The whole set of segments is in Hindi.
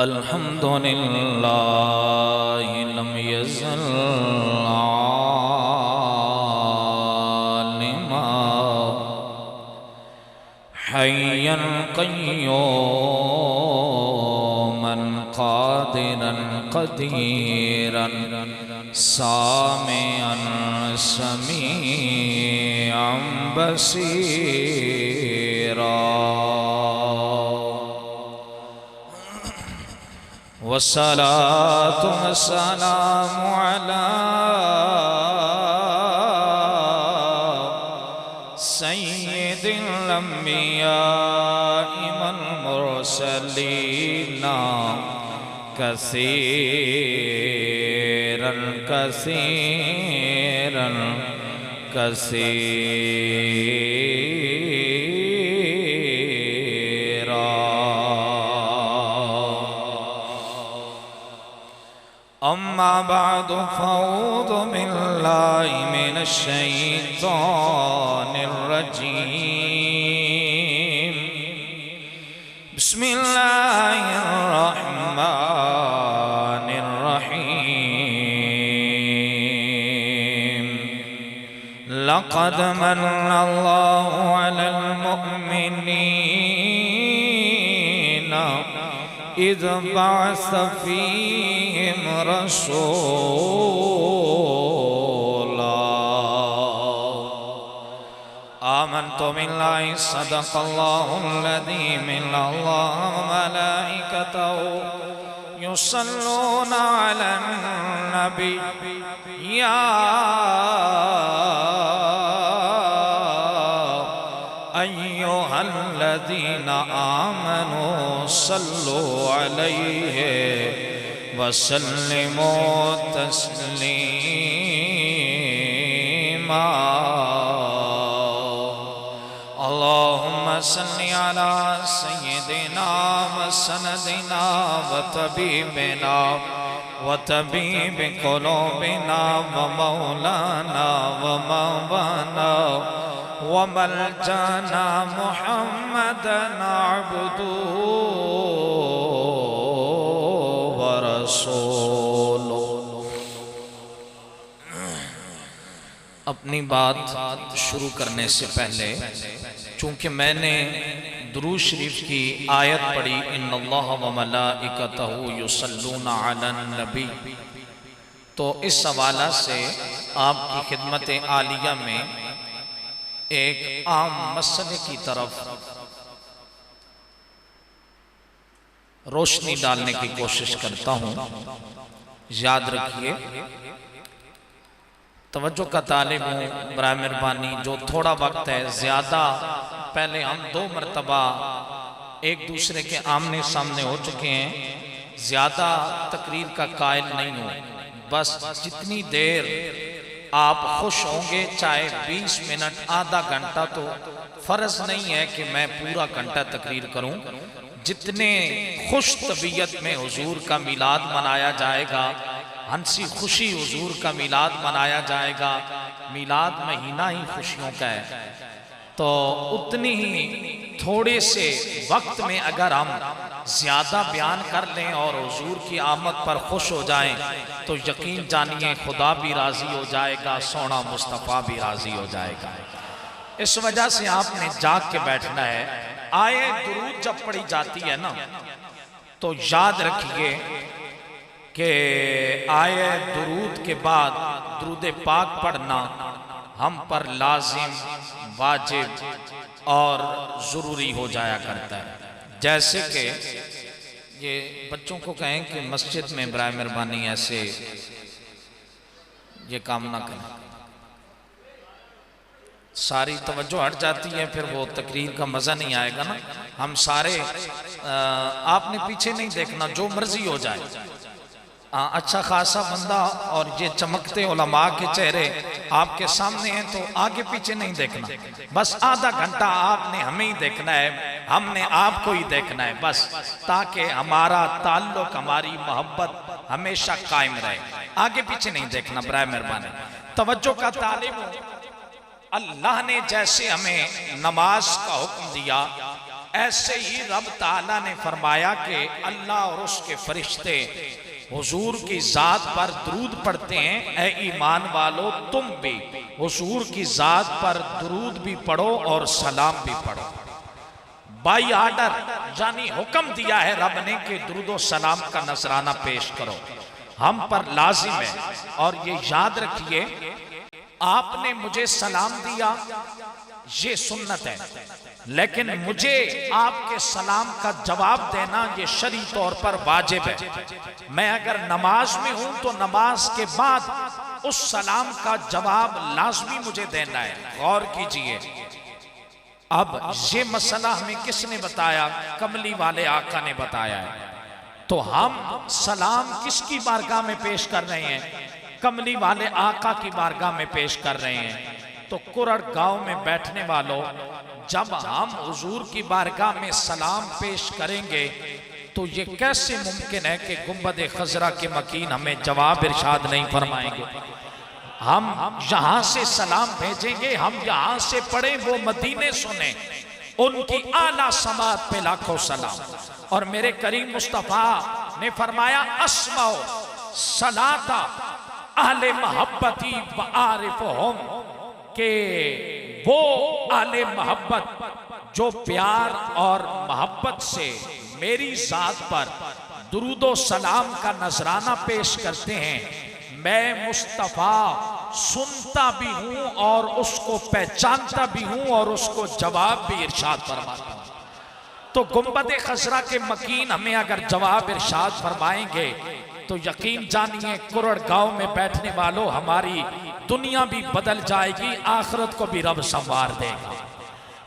अल्हम्दुलिल्लाह लम यज़ल आलिमा हय्यन क़य्यूमन क़ादिरन क़दीरन सामिअन समीअन बसीरा वस्सलातु वस्सलामु अला सय्यिदिल अंबियाइ वल मुरसलीन कसीरन कसीरन कसीरा अम्मा बादु फ़अऊज़ु बिल्लाहि मिनश शैतानिर रजीम बिस्मिल्लाहिर रहमानिर रहीम लक़द मन्नल्लाहु अलल मुअमिनीना इज़ बअस फ़ीहिम रसूला आमन्तु बिल्लाहि सदक़ल्लाहुल्लज़ी मिनल्लाहि व मलाइकतहु युसल्लूना अलन नबी या अय्युहल्लज़ीना आमनू सल्लु अलैहि वसल्लिमू तस्लीमा अल्लाहुम्मा सल्लि अला सय्यिदिना व सनदिना व तबीबिना व तबीब क़ुलूबिना व मौलाना व मवाना व मलजाना मुहम्मदन अब्दुहु व रसूलुहु। अपनी बात शुरू करने से पहले चूँकि मैंने दुरूद शरीफ की आयत पढ़ी इन्नल्लाह व मलाइकतहु युसल्लूना अलन नबी, तो इस हवाला से आपकी खिदमत आलिया में एक आम मसले की तरफ रोशनी डालने की कोशिश करता हूँ। याद रखिए, तवज्जो का तालिब हूँ, बराए मेहरबानी जो थोड़ा वक्त है, ज़्यादा पहले हम 2 मरतबा एक दूसरे के आमने सामने हो चुके हैं, ज़्यादा तकरीर का कायल नहीं हूँ। बस जितनी देर आप खुश होंगे, चाहे 20 मिनट आधा घंटा, तो फ़र्ज नहीं है कि मैं पूरा घंटा तकरीर करूं। जितने खुश तबीयत में हुजूर का मिलाद मनाया जाएगा, हंसी खुशी हुजूर का मिलाद मनाया जाएगा, मिलाद महीना ही खुशियों का है, तो उतनी ही थोड़े से वक्त में अगर हम ज़्यादा बयान कर लें और हुजूर की आमद पर खुश हो जाएं, तो यकीन जानिए खुदा भी राज़ी हो जाएगा, सोना मुस्तफ़ा भी राज़ी हो जाएगा। इस वजह से आपने जाग के बैठना है। आए दुरूद जब पढ़ी जाती है ना, तो याद रखिए कि आए दुरूद के बाद दुरूद पाक पढ़ना हम पर लाजिम, वाजिब और ज़रूरी हो जाया करता है। जैसे कि ये बच्चों को कहें कि मस्जिद में बराए मेहरबानी ऐसे ये काम ना करें, सारी तवज्जो हट जाती है, फिर वो तकरीर का मज़ा नहीं आएगा ना। हम सारे आपने पीछे नहीं देखना, जो मर्जी हो जाए, अच्छा खासा बंदा और ये चमकते उलमा के चेहरे आपके सामने हैं, तो आगे पीछे नहीं देखना। बस आधा घंटा आपने हमें ही देखना है, हमने आपको ही देखना है, बस ताकि हमारा ताल्लुक, हमारी मोहब्बत हमेशा कायम रहे। आगे पीछे नहीं देखना, बराए मेहरबानी। तवज्जो का तालिब अल्लाह ने जैसे हमें नमाज का हुक्म दिया, ऐसे ही रब ताला ने फरमाया कि अल्लाह और उसके फरिश्ते हुजूर की जात पर दरूद पढ़ते हैं। ए ईमान वालो, तुम भी हुजूर की जात पर दरूद भी पढ़ो और सलाम भी पढ़ो। बाई आर्डर, यानी हुक्म दिया है रब ने कि दरूद और सलाम का नजराना पेश करो, हम पर लाजिम है। और ये याद रखिए, आपने मुझे सलाम दिया ये सुन्नत है, लेकिन मुझे आपके सलाम का जवाब देना ये शरई तौर पर वाजिब है। मैं अगर नमाज में हूं तो नमाज के बाद उस सलाम का जवाब लाजमी मुझे देना है। गौर कीजिए, अब ये मसला हमें किसने बताया? कमली वाले आका ने बताया है। तो हम सलाम किसकी बारगाह में पेश कर रहे हैं? कमली वाले आका की बारगाह में पेश कर रहे हैं। तो कुरड़ गांव में बैठने वालों, जब हम हुजूर की बारगाह में सलाम पेश करेंगे तो ये कैसे मुमकिन है कि गुंबद खजरा के मकीन हमें जवाब इरशाद नहीं फरमाएंगे? हम यहां से सलाम भेजेंगे, हम यहां से पढ़ें, वो मदीने सुने, उनकी आला समात पे लाखों सलाम। और मेरे करीम मुस्तफा ने फरमाया, अस्माओ सलाता अहले मोहब्बती व आरिफहुम, के वो आले मोहब्बत जो प्यार और मोहब्बत से मेरी जात पर दुरूदो सलाम का नजराना पेश करते हैं, मैं मुस्तफा सुनता भी हूं और उसको पहचानता भी हूं और उसको जवाब भी इरशाद फरमाता हूं। तो गुंबद खजरा के मकीन हमें अगर जवाब इरशाद फरमाएंगे तो यकीन जानिए कुरड़ गांव में बैठने वालों, हमारी दुनिया भी बदल जाएगी, आखिरत को भी रब संवार देगा।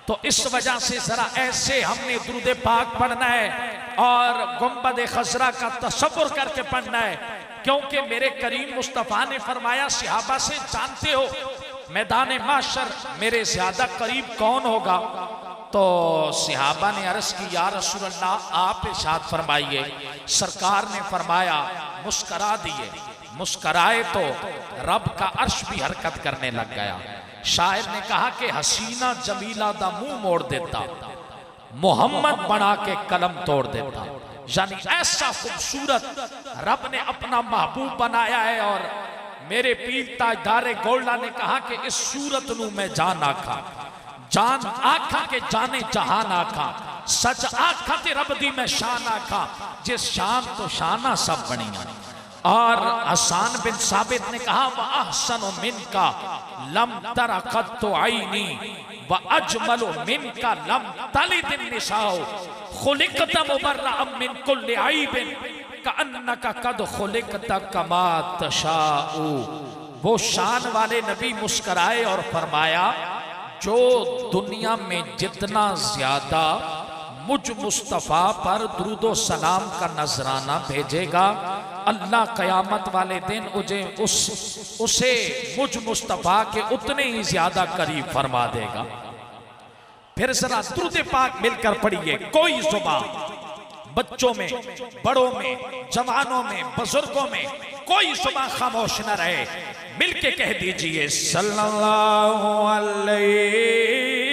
तो इस वजह से जरा ऐसे हमने दुरूद पाक पढ़ना है और गुंबद खजरा का तसव्वुर करके पढ़ना है, क्योंकि मेरे करीम मुस्तफा ने फरमाया, सहाबा से जानते हो मैदान माशर मेरे ज्यादा करीब कौन होगा? तो सहाबा ने अर्ज की, या रसूल अल्लाह आप इरशाद फरमाइए। सरकार ने फरमाया, मुस्करा दिए। मुस्कराए तो रब का अर्श भी हरकत करने लग गया। शायर ने कहा कि हसीना जमीला दा मुंह मोड़ देता, मोहम्मद बना के कलम तोड़ देता। यानी ऐसा खूबसूरत रब ने अपना महबूब बनाया है। और मेरे पीर ताजदारे गोल्डा ने कहा कि इस सूरत नू मैं जान आखा, जान आखा के जाने जहान आखा, सच आखा ते रब दी मैं शान आखा, जिस शान तो शाना सब बनिया। और हसन बिन साबित ने कहा, व अहसनु मिनका लम तरा कत्तु आईनी व अजमलु मिनका लम तलिद निसाओ खुलिकत मुबर्रअम मिन कुल्लि आइबिन कअन्नका कद खुलिकत कमा तशाउ। वो शान वाले नबी मुस्कुराए और फरमाया, जो दुनिया में जितना ज्यादा मुझ मुस्तफ़ा पर दुरूदो सलाम का नजराना भेजेगा, अल्लाह कयामत वाले दिन उसे मुझ मुस्तफ़ा के उतने ही ज्यादा करीब फरमा देगा। फिर जरा दुरूद पाक मिलकर पढ़िए। कोई जुबान, बच्चों में, बड़ों में, जवानों में, बुजुर्गों में कोई जुबान खामोश न रहे। मिलके कह दीजिए सल्लल्लाहु अलैहि,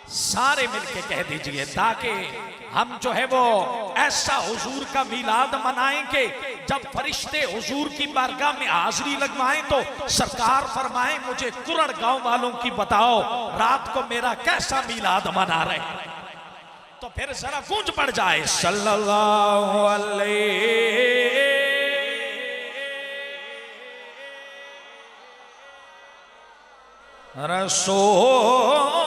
सारे मिलके कह दीजिए, ताकि हम जो है वो ऐसा हुजूर का मिलाद मनाएंगे, जब फरिश्ते हुजूर की बारगाह में हाजिरी लगवाएं तो सरकार फरमाएं, मुझे कुरड़ गांव वालों की बताओ रात को मेरा कैसा मिलाद मना रहे। तो फिर जरा गूंज पड़ जाए सल्लल्लाहु अलैहि रसूल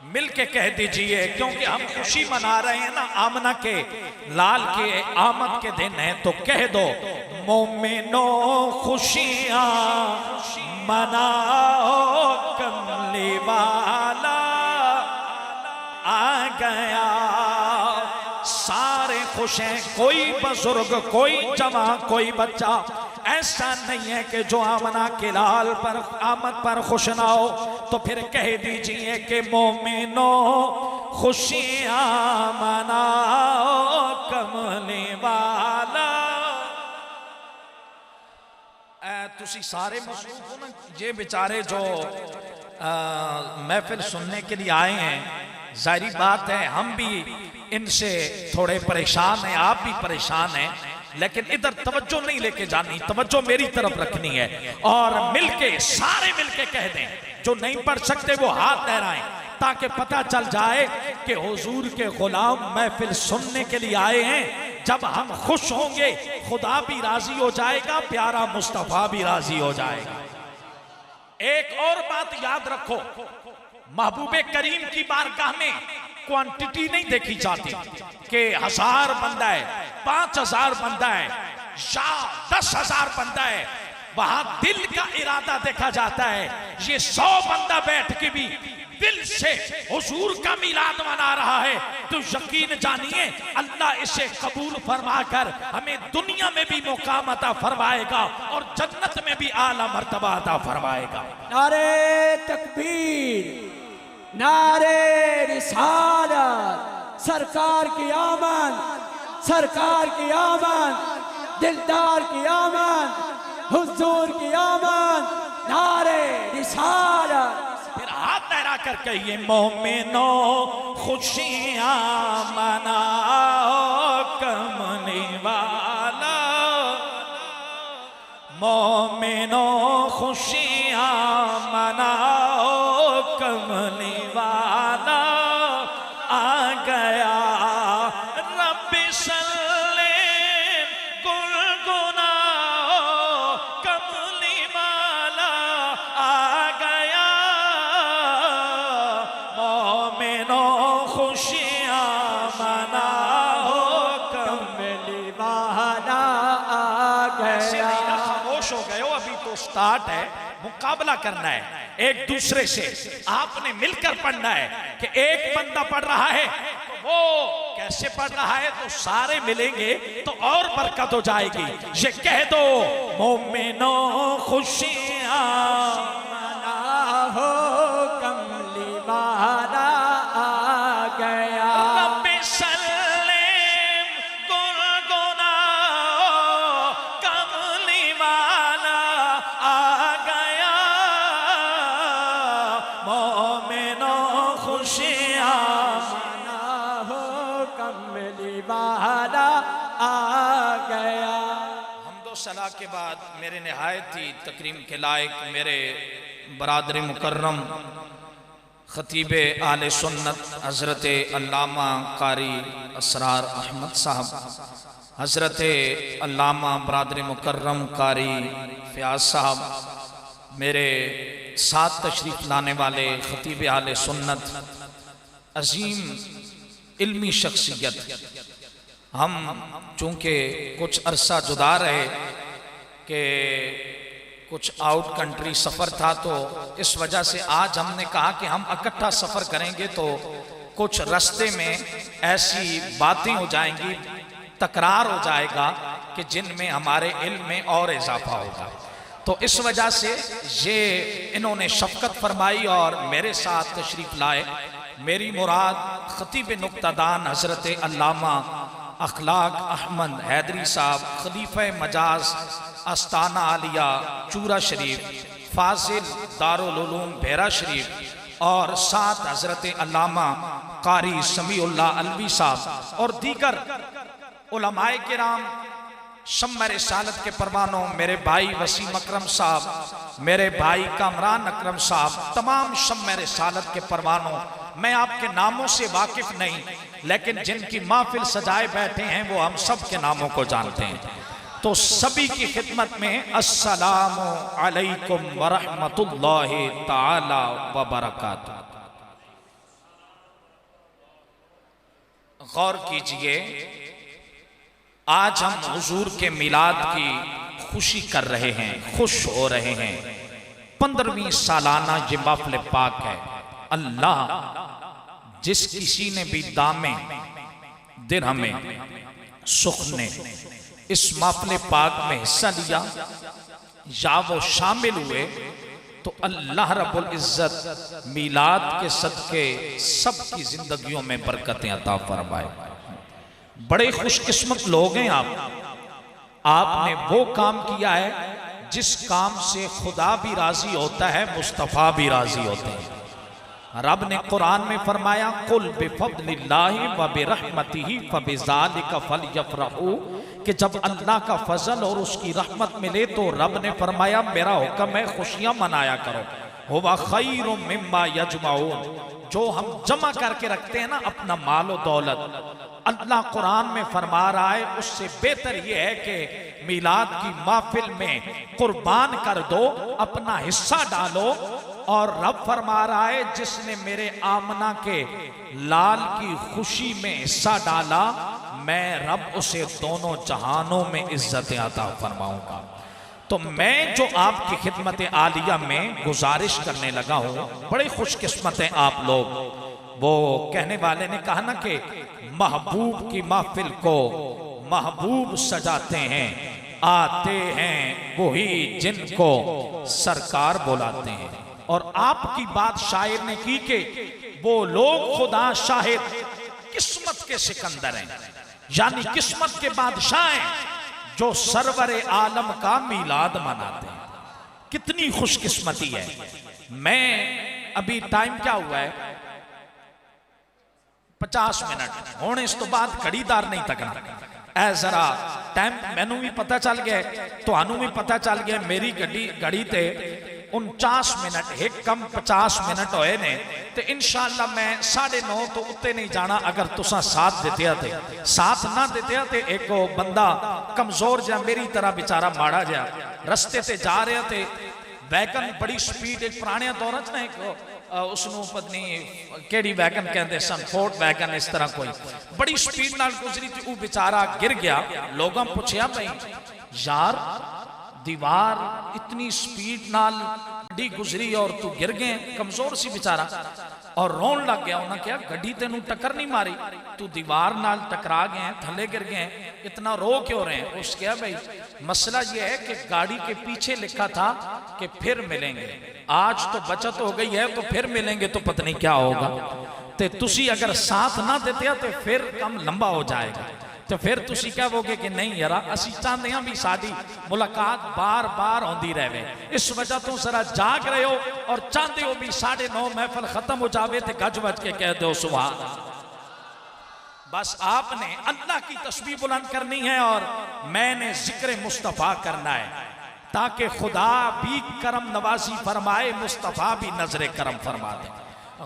मिलके कह दीजिए, क्योंकि हम खुशी मना रहे हैं ना, आमना के लाल के आमद के दिन है। तो कह दो, मोमिनो खुशियां मनाओ, कमली वाला आ गया। सारे खुश हैं, कोई बुजुर्ग, कोई जवान, कोई बच्चा। ऐसा नहीं है कि जो आमना के लाल पर आमद पर खुश ना हो तो फिर कह दीजिए कि मोमिनो खुशियां मनाओ कमले वाला। तुसी सारे मसरूफ हो ना, ये बेचारे जो महफिल सुनने के लिए आए हैं, जाहिर बात है हम भी इनसे थोड़े परेशान हैं, आप भी परेशान हैं, लेकिन इधर तवज्जो नहीं लेके जानी, तवज्जो मेरी तरफ रखनी है। और मिलके सारे मिलके कह दें, जो नहीं पढ़ सकते वो हाथ लहराएं, ताकि पता चल जाए कि हुजूर के गुलाम महफिल सुनने के लिए आए हैं। जब हम खुश होंगे खुदा भी राजी हो जाएगा, प्यारा मुस्तफा भी राजी हो जाएगा। एक और बात याद रखो, महबूबे करीम की बारगाह में क्वांटिटी नहीं देखी जाती कि 1000 बंदा है, 5000 बंदा है या 10,000 बंदा है। वहां दिल का इरादा देखा जाता है। ये 100 बंदा बैठ के भी दिल से हुजूर का मिलाद मना रहा है तो यकीन जानिए अल्लाह इसे कबूल फरमाकर हमें दुनिया में भी मुकाम अता फरमाएगा और जन्नत में भी आला मर्तबा अता फरमाएगा। नारे तकबीर, नारे रिसालत, सरकार की आमद, सरकार की आमद, दिलदार की आमद, हुजूर की आमद, नारे रिसालत। फिर हाथ लहरा कर कहिए मोमिनो खुशियां मनाओ कमली वाला, मोमिनो खुशियां मनाओ कमली वाला। आ गया रब्बी सल्लेम गुनगुनाओ कमली वाला। आ गया मोमिनो खुशियां मनाओ कमली वाला। आ गया। खामोश हो गए हो, अभी तो स्टार्ट है, मुकाबला करना है एक दूसरे से। आपने मिलकर पढ़ना है कि एक बंदा पढ़ रहा है तो वो कैसे पढ़ रहा है, तो सारे मिलेंगे तो और बरकत हो जाएगी। ये कह दो मोमिनो खुशियां मनाओ कमली वाला। आ गया रब्बे सल्लेम गुनगुनाओ कमली वाला। आ गया मोमिनो खुशियां मनाओ कमली वाला। आ गया। हमदो सलाह के बाद मेरे निहायत ही तकरीम के लायक मेरे बरादर मुकर्रम खतीबे आले सुन्नत हज़रत अल्लामा कारी असरार अहमद साहब, हज़रत अल्लामा बरादर मुकर्रम कारी फ़याज़ साहब, मेरे साथ तशरीफ़ लाने वाले खतीबे आले सुन्नत, अजीम इल्मी शख्सियत। हम चूँकि कुछ अरसा जुदा रहे कि कुछ आउट कंट्री सफ़र था, तो इस वजह से आज हमने कहा कि हम इकट्ठा सफ़र करेंगे तो कुछ रास्ते में ऐसी बातें हो जाएंगी, तकरार हो जाएगा कि जिनमें हमारे इल्म में और इजाफा होगा। तो इस वजह से ये इन्होंने शफ़क़त फरमाई और मेरे साथ तशरीफ़ लाए। मेरी मुराद खतीब नुक्तादान हज़रत अल्लामा अखलाक अहमद हैदरी साहब, खलीफा मजाज अस्ताना आलिया चूरा शरीफ, फाजिल दारुल उलूम भेरा शरीफ और साथ हज़रत अल्लामा कारी समीउल्लाह अलवी साहब और दीगर उलमाए किराम, शम्म रिसालत के परवानों, मेरे भाई वसीम अकरम साहब, मेरे भाई कामरान अकरम साहब, तमाम शम्म रिसालत के परवानों। मैं आपके नामों से वाकिफ नहीं, लेकिन जिनकी महफिल सजाए बैठे हैं वो हम सब के नामों को जानते हैं। तो सभी की खिदमत में अस्सलामु अलैकुम वरहमतुल्लाहि ताला व बरकातुहू। गौर कीजिए, आज हम हुजूर के मिलाद की खुशी कर रहे हैं, खुश हो रहे हैं। 15वीं सालाना ये महफिल पाक है। अल्लाह जिस किसी ने भी दामे दिरहमे सुखने इस महफिल पाक में हिस्सा लिया या वो शामिल हुए, तो अल्लाह रब्बुल इज्जत मीलाद के सदके सबकी जिंदगियों में बरकतें अता फरमाए। बड़े खुशकिस्मत लोग हैं आपने वो काम किया है जिस काम से खुदा भी राजी होता है, मुस्तफ़ा भी राजी होते हैं। रब ने कुरान में फरमाया, कुल बिफद्लिल्लाहि व बिरहमतिही फबिज़ालिका फलयफ़रहू, कि जब अल्लाह का फजल और उसकी रहमत मिले तो रब ने फरमाया मेरा हुक्म है खुशियां मनाया करो। हुवा खैरुम मिम्मा यजमाऊन, जो हम जमा करके रखते हैं ना अपना माल और दौलत, अल्लाह कुरान में फरमा रहा है उससे बेहतर यह है कि मिलाद की महफिल में कुर्बान कर दो, अपना हिस्सा डालो। और रब फरमा रहा है जिसने मेरे आमना के लाल की खुशी में हिस्सा डाला, मैं रब उसे दोनों जहानों में इज्जत अता फरमाऊंगा। तो मैं जो आपकी खिदमत आलिया में गुजारिश करने लगा हूं, बड़े खुशकिस्मत हैं आप लोग। वो कहने वाले ने कहा ना कि महबूब की महफिल को महबूब सजाते हैं, आते हैं वही जिनको सरकार बुलाते हैं। और आपकी बात शायर ने की कि वो लोग खुदा शाहिद किस्मत के सिकंदर हैं, यानी किस्मत के बादशाह हैं जो सरवर आलम का मीलाद मनाते हैं। कितनी खुशकिस्मती है। मैं अभी टाइम क्या हुआ है, 50 मिनट होने, इस तो बाद घड़ीदार नहीं तकना ऐ जरा टाइम मैनू भी पता चल गया, तुहानू भी पता चल गया। मेरी घड़ी ते 49 मिनट एक कम 50 मिनट होए ने, तो इंशाअल्लाह मैं 9:30 तो उत्ते नहीं जाना अगर तुसा साथ देते थे। साथ ना देते थे एक बंदा कमजोर जा मेरी तरह बेचारा माड़ा जा रस्ते ते जा रहा थे, वैगन बड़ी स्पीड, एक पुराने दौर च ना एक उसनू पत्नी केड़ी वैगन कहते सन, फोर्ट वैगन, इस तरह कोई बड़ी स्पीड नाल गुजरी थी, वो बेचारा गिर गया। लोगों पूछया भाई यार दीवार इतनी स्पीड नाल गड्डी गुजरी और तू गिर गए, कमजोर सी बेचारा, और रोन लग गया। उन्हें क्या गड्डी तेनू टक्कर नहीं मारी, तू दीवार नाल टकरा गए, थले गिर गए, इतना रो क्यों रहे हैं? उस क्या भाई मसला ये है कि गाड़ी के पीछे लिखा था कि फिर मिलेंगे, आज तो बचत हो गई है तो फिर मिलेंगे तो पता नहीं क्या होगा। तो तुसी अगर साथ ना देते तो फिर कम लंबा हो जाएगा, तो फिर तुसी कहोगे कि नहीं यार असी चाहते हैं भी साडी मुलाकात बार बार होती रहे। इस वजह तो जरा जाग रहे हो और चाहते हो भी 9:30 महफिल खत्म हो जावे तो गज बज के कह दो सुभान। बस आपने अल्लाह की तस्बीह बुलंद करनी है और मैंने जिक्र मुस्तफ़ा करना है, ताकि खुदा भी करम नवाजी फरमाए, मुस्तफ़ा भी नजर करम फरमा दे।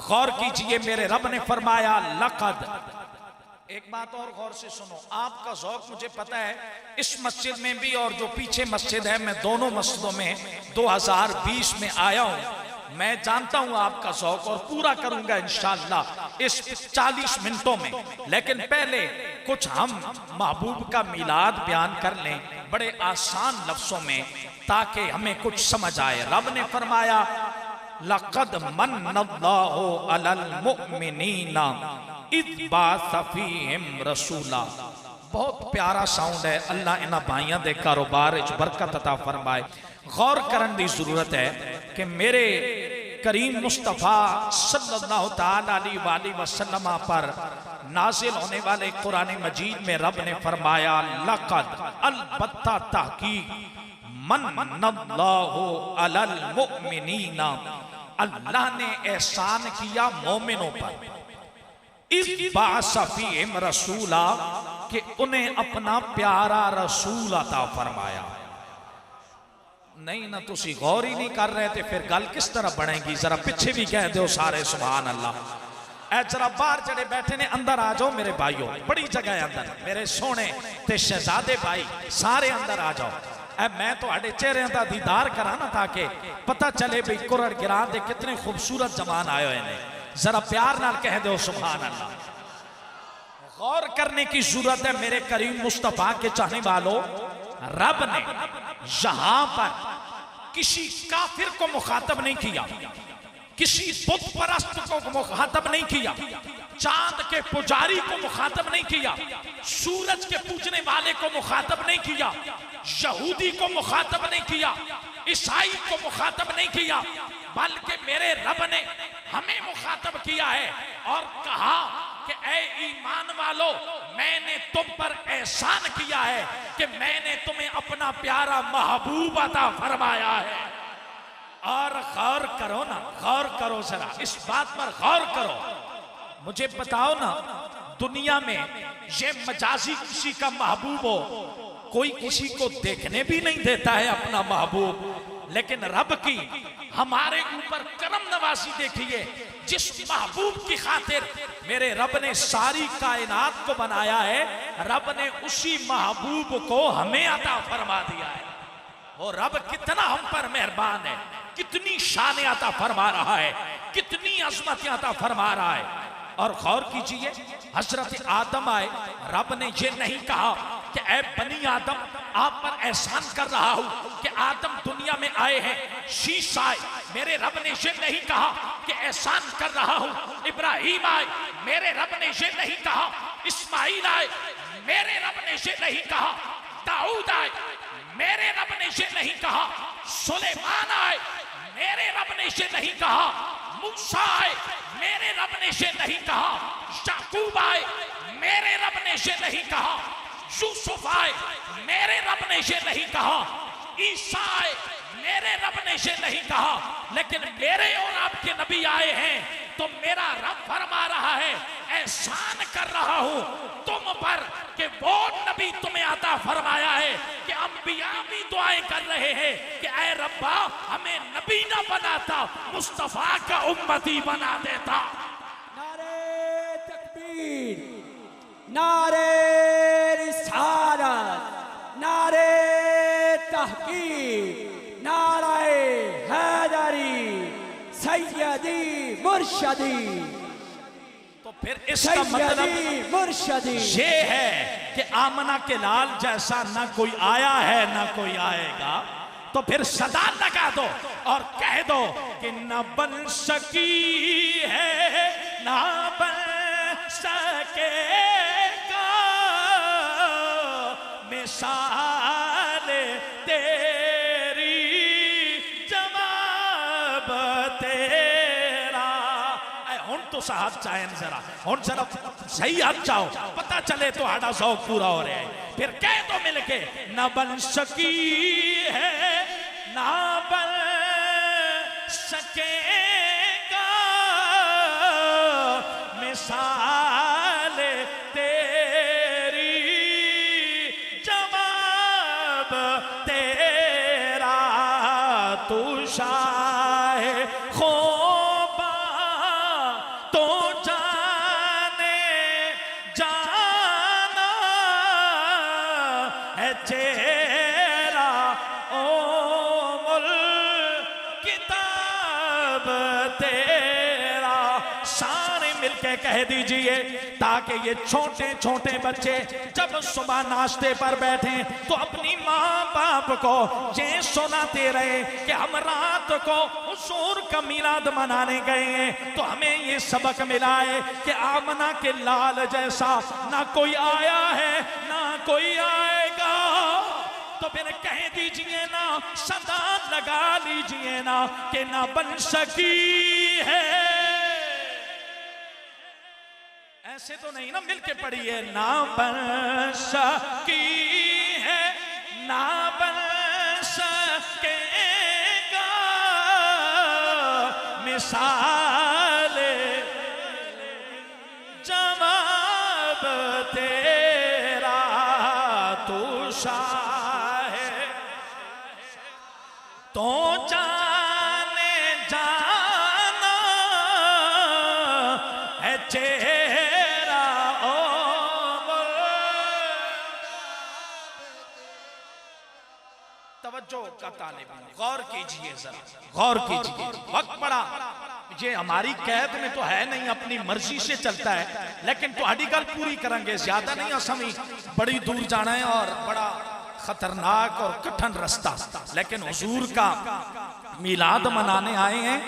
गौर कीजिए, मेरे रब ने फरमाया लक़द, एक बात और गौर से सुनो, आपका ज़ौक़ मुझे पता है, इस मस्जिद में भी और जो पीछे मस्जिद है, मैं दोनों मस्जिदों में 2020 में आया हूं। मैं जानता हूं आपका ज़ौक़ और पूरा करूंगा इंशाअल्लाह इस 40 मिनटों में। लेकिन पहले कुछ हम महबूब का मीलाद बयान कर लें बड़े आसान लफ्जों में, ताकि हमें कुछ समझ आए। रब ने फरमाया लक़द मन्नल्लाहु अलल मुमिनीना इज़ बअस फ़ीहिम रसूला। बहुत प्यारा साउंड है। अल्लाह इन्हां भाइयों के कारोबार च बरकत अता फरमाए। गौर करने की जरूरत है कि मेरे करीम मुस्तफ़ा सल्लल्लाहु तआला अलैहि वसल्लम पर नाजिल होने वाले कुरान मजीद में रब ने फरमाया लक़द, अलबत्ता तहकीक, मन्नल्लाहु अलल मुमिनीना, अल्लाह ने एहसान किया मोमिनों पर, इज़ बअस फ़ीहिम रसूला, कि उन्हें अपना प्यारा रसूल अता फरमाया। नहीं ना तुसी गौर ही नहीं कर रहे थे, फिर गल किस तरह बनेगी? जरा पीछे भी कह दो सारे सुभान अल्लाह। ऐ जरा बाहर जड़े बैठे ने अंदर आ जाओ मेरे भाइयों, बड़ी जगह है अंदर, मेरे सोने ते शहजादे भाई सारे अंदर आ जाओ। ऐ मैं तुहाडे चेहरे का दीदार करा ना, ताकि पता चले भी कुरड़ गिरां दे कितने खूबसूरत जमान आए हुए हैं। जरा प्यार नाल कह दो सुभान अल्लाह। गौर करने की जरूरत है मेरे करीम मुस्तफ़ा के चाहने वालों। रब ने यहां पर किसी काफिर को मुखातब नहीं किया, किसी बुत परस्त को मुखातब नहीं किया, चांद के पुजारी को मुखातब नहीं किया, सूरज के पूजने वाले को मुखातब नहीं किया, यहूदी को मुखातब नहीं किया, ईसाई को मुखातब नहीं किया, बल्कि मेरे रब ने हमें मुखातब किया है और कहा कि ऐ ईमान वालों, मैंने तुम पर एहसान किया है कि मैंने तुम्हें अपना प्यारा महबूब अता फरमाया है। और गौर करो ना, गौर करो जरा, इस बात पर गौर करो। मुझे बताओ ना, दुनिया में ये मजाजी किसी का महबूब हो, कोई किसी को देखने भी नहीं देता है अपना महबूब, लेकिन रब की हमारे ऊपर करम नवाजी देखिए, जिस महबूब की खातिर मेरे रब ने सारी कायनात को बनाया है, रब ने उसी महबूब को हमें अता फरमा दिया है। और रब कितना हम पर मेहरबान है, कितनी शान अता फरमा रहा है, कितनी अजमत अता फरमा रहा है। और गौर कीजिए, हजरत आदम आए, रब ने ये नहीं कहा कि ऐ बनी आदम, आप पर एहसान कर रहा हूं कि आदम दुनिया में आए हैं, शीश आए। मेरे रब ने ये नहीं कहा कि एहसान कर रहा हूं इब्राहिम आए, मेरे रब ने ये नहीं कहा इस्माइल आए, मेरे रब ने ये नहीं कहा दाऊद आए, मेरे रब ने ये नहीं कहा सुलेमान आए, मेरे रब ने ये नहीं कहा मूसा आए, मेरे रब ने ये नहीं कहा याकूब आए, मेरे रब ने ये नहीं कहा यूसुफ आए, मेरे रब ने ये नहीं कहा ईसा आए, मेरे रब ने ये नहीं कहा। लेकिन मेरे और आपके नबी आए हैं तो मेरा रब फरमा रहा है, एहसान कर रहा हूं तुम पर कि वो नबी तुम्हें अता फरमाया है कि अंबिया भी दुआएं कर रहे हैं कि ऐ रब्बा, हमें नबी ना बनाता, मुस्तफा का उम्मती बना देता। नारे तकबीर, नारे रिसालत, नारे तहकीक, नारे हैदरी, सैयदी मुर्शदी। तो फिर इसका मतलब मुर्शदी ये है कि आमना के लाल जैसा ना कोई आया है ना कोई आएगा। तो फिर सदा लगा दो और कह दो कि न बन सकी है ना बन सकेगा मिसाल तेरी जवाब तेरा। हुन तो साहब चाहे जरा, हुन जरा सही हाथ चाहो, पता चले तो आड़ा शौक पूरा हो रहा है। फिर कह दो मिलके, न बन सकी है ना बन सकेगा मिसाल तेरी जवाब तेरा। तू शाहे खोबा तो जाने जाना है चेहरा ओ मुल किताब तेरा। सारे मिलके कह दीजिए ताकि ये छोटे छोटे बच्चे जब सुबह नाश्ते पर बैठे तो अपनी माँ बाप को ये सुनाते रहे कि हम रात को हुजूर का मिलाद मनाने गए हैं तो हमें ये सबक मिला है कि आमना के लाल जैसा ना कोई आया है ना कोई आएगा। तो फिर कह दीजिए ना, सदा लगा लीजिए ना कि ना बन सकी है। ऐसे तो नहीं ना, मिलके पढ़िए, ना बन सकी है ना बन सकेगा मिसाल जवाब तेरा। तू शाहे तो जाने जाना है चेहरा ओ तवज्जो का तालिब, गौर कीजिए जरा, गौर कीजिए। वक्त पड़ा, ये हमारी कैद में तो है नहीं, अपनी मर्जी से चलता है, लेकिन तुम्हारी गल पूरी करेंगे, ज्यादा नहीं असमी बड़ी दूर जाना है और बड़ा खतरनाक और कठिन रास्ता। लेकिन हुजूर का मिलाद मनाने आए हैं,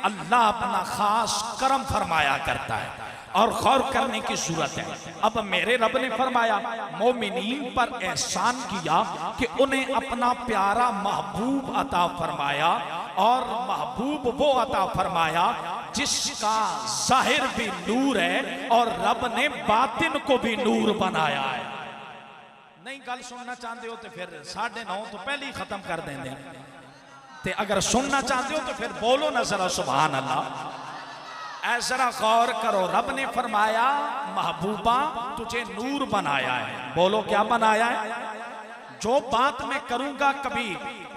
अल्लाह अपना खास करम फरमाया करता है। और गौर करने की जरूरत है। अब मेरे रब ने फरमाया मोमिनीन पर एहसान किया कि उन्हें अपना प्यारा महबूब अता फरमाया, और महबूब वो अता फरमाया जिसका जाहिर भी नूर है और रब ने बातिन को भी नूर बनाया है। नहीं गल सुनना चाहते हो तो फिर 9:30 तो पहले ही खत्म कर देंगे, ते अगर सुनना चाहते हो तो फिर बोलो ना जरा सुभान अल्लाह। ऐसा गौर करो, रब ने फरमाया महबूबा तुझे नूर बनाया है। बोलो क्या बनाया है? जो बात मैं करूंगा कभी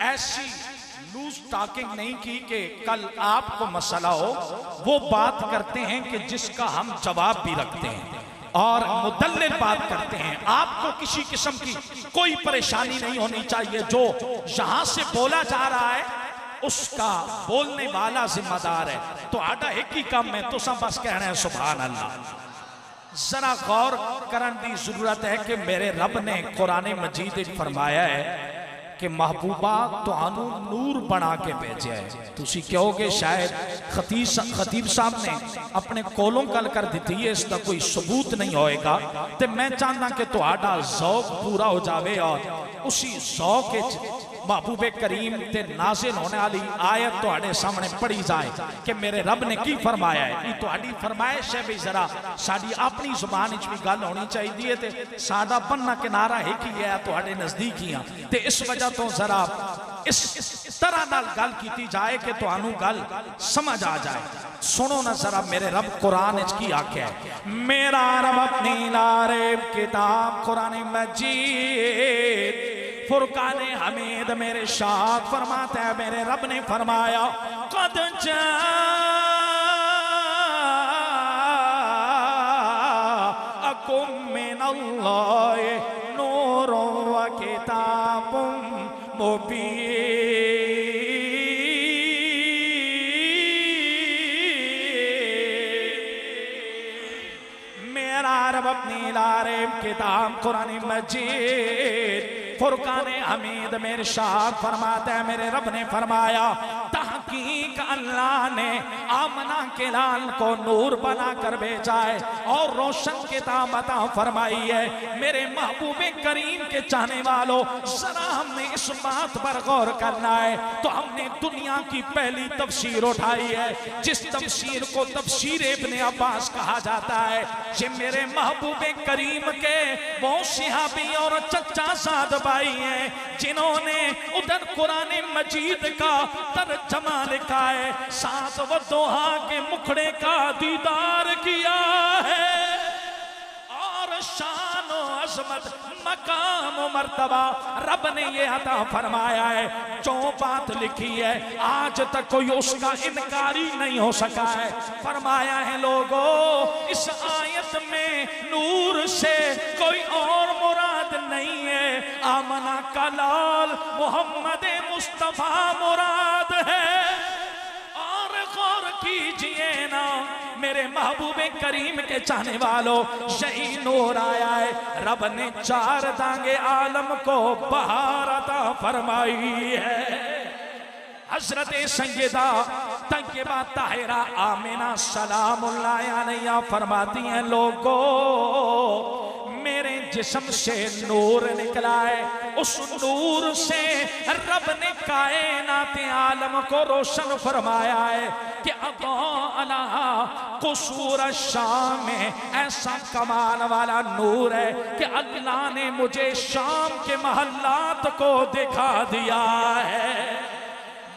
ऐसी लूज टॉकिंग नहीं की कि कल आपको मसला हो, वो बात करते हैं कि जिसका हम जवाब भी रखते हैं और मुदल्लिल बात करते हैं। आपको किसी किस्म की कोई परेशानी नहीं होनी चाहिए। जो यहां से बोला जा रहा है उसका बोलने वाला जिम्मेदार है। तो आटा एक ही काम में तो सब बस कहना है सुभान अल्लाह। जरा गौर करने की जरूरत है कि मेरे रब ने कुरान मजीद फरमाया है कि महबूबा तुहानू नूर बना के भेजा है। तुसी कहोगे शायद खतीब साहब ने अपने कोलों गल कर दी है, इसका कोई सबूत नहीं होएगा। तो मैं चाहता कि तुहाडा ज़ौक पूरा हो जाए और उसी ज़ौक महबूबे करीम ते नाज़िल होने वाली आयत तुहाडे सामने पढ़ी जाए कि मेरे रब ने की फरमाया है। तुहाडी फरमाइश है भी जरा साडी अपनी जुबान विच भी गल होनी चाहिए ते साडा बनना किनारा एक ही है तुहाडे नजदीक ही ते इस वजह तो जरा इस तरह नाल गल की जाए कि तुहानू गल समझ आ जाए। सुनो ना जरा मेरे रब कुरान विच की आख्या है। मेरा रब अपनी लारे किताब कुरान मजीद फुरकान हमीद मेरे शाद फरमाता है, मेरे रब ने फरमाया कद जाअकुम मिनल्लाहि नूरुन व किताबुम मुबीन। मेरा रब अपनी लारे किताब कुरान मजीद फुरकान हमीद मेरे शाह फरमाता है, मेरे रब ने फरमाया तहकीक अल्लाह ने आमना के लाल को नूर बना कर भेजा है और रोशन किताब अता फरमाई है। मेरे महबूबे करीम के चाहने वालों जरा हमने इस बात पर गौर करना है। तो हमने दुनिया की पहली तफसीर उठाई है जिस तफसीर को तफसीर इब्ने अब्बास कहा जाता है। ये मेरे महबूबे करीम के वो सिहाबी और चचा साद भाई हैं जिन्होंने उधर कुरान मजीद का तर्जमा लिखा है, साथ व दोहा के मुखड़े का दीदार किया है और शान और अजमत मकाम मर्तबा रब ने ये अता फरमाया है। जो बात लिखी है आज तक कोई उसका इनकारी नहीं हो सका है। फरमाया है लोगों इस आयत में नूर से कोई और मुराद नहीं है, आमना का लाल मोहम्मद मुस्तफा मुराद है। और गौर कीजिए ना मेरे महबूबे करीम के चाहने वालों, यही नूर आया है। रब ने 4 दांगे आलम को बहार अता फरमाई है। हजरत सैयदा तय्यबा ताहिरा आमिना सलामुल्लाह अलैहा फरमाती हैं लोगों मेरे जिस्म से नूर निकला है, उस नूर से रब ने कायनात आलम को रोशन फरमाया है कि अला कुसूर शाम में ऐसा कमाल वाला नूर है कि अल्लाह ने मुझे शाम के महल्लात को दिखा दिया है।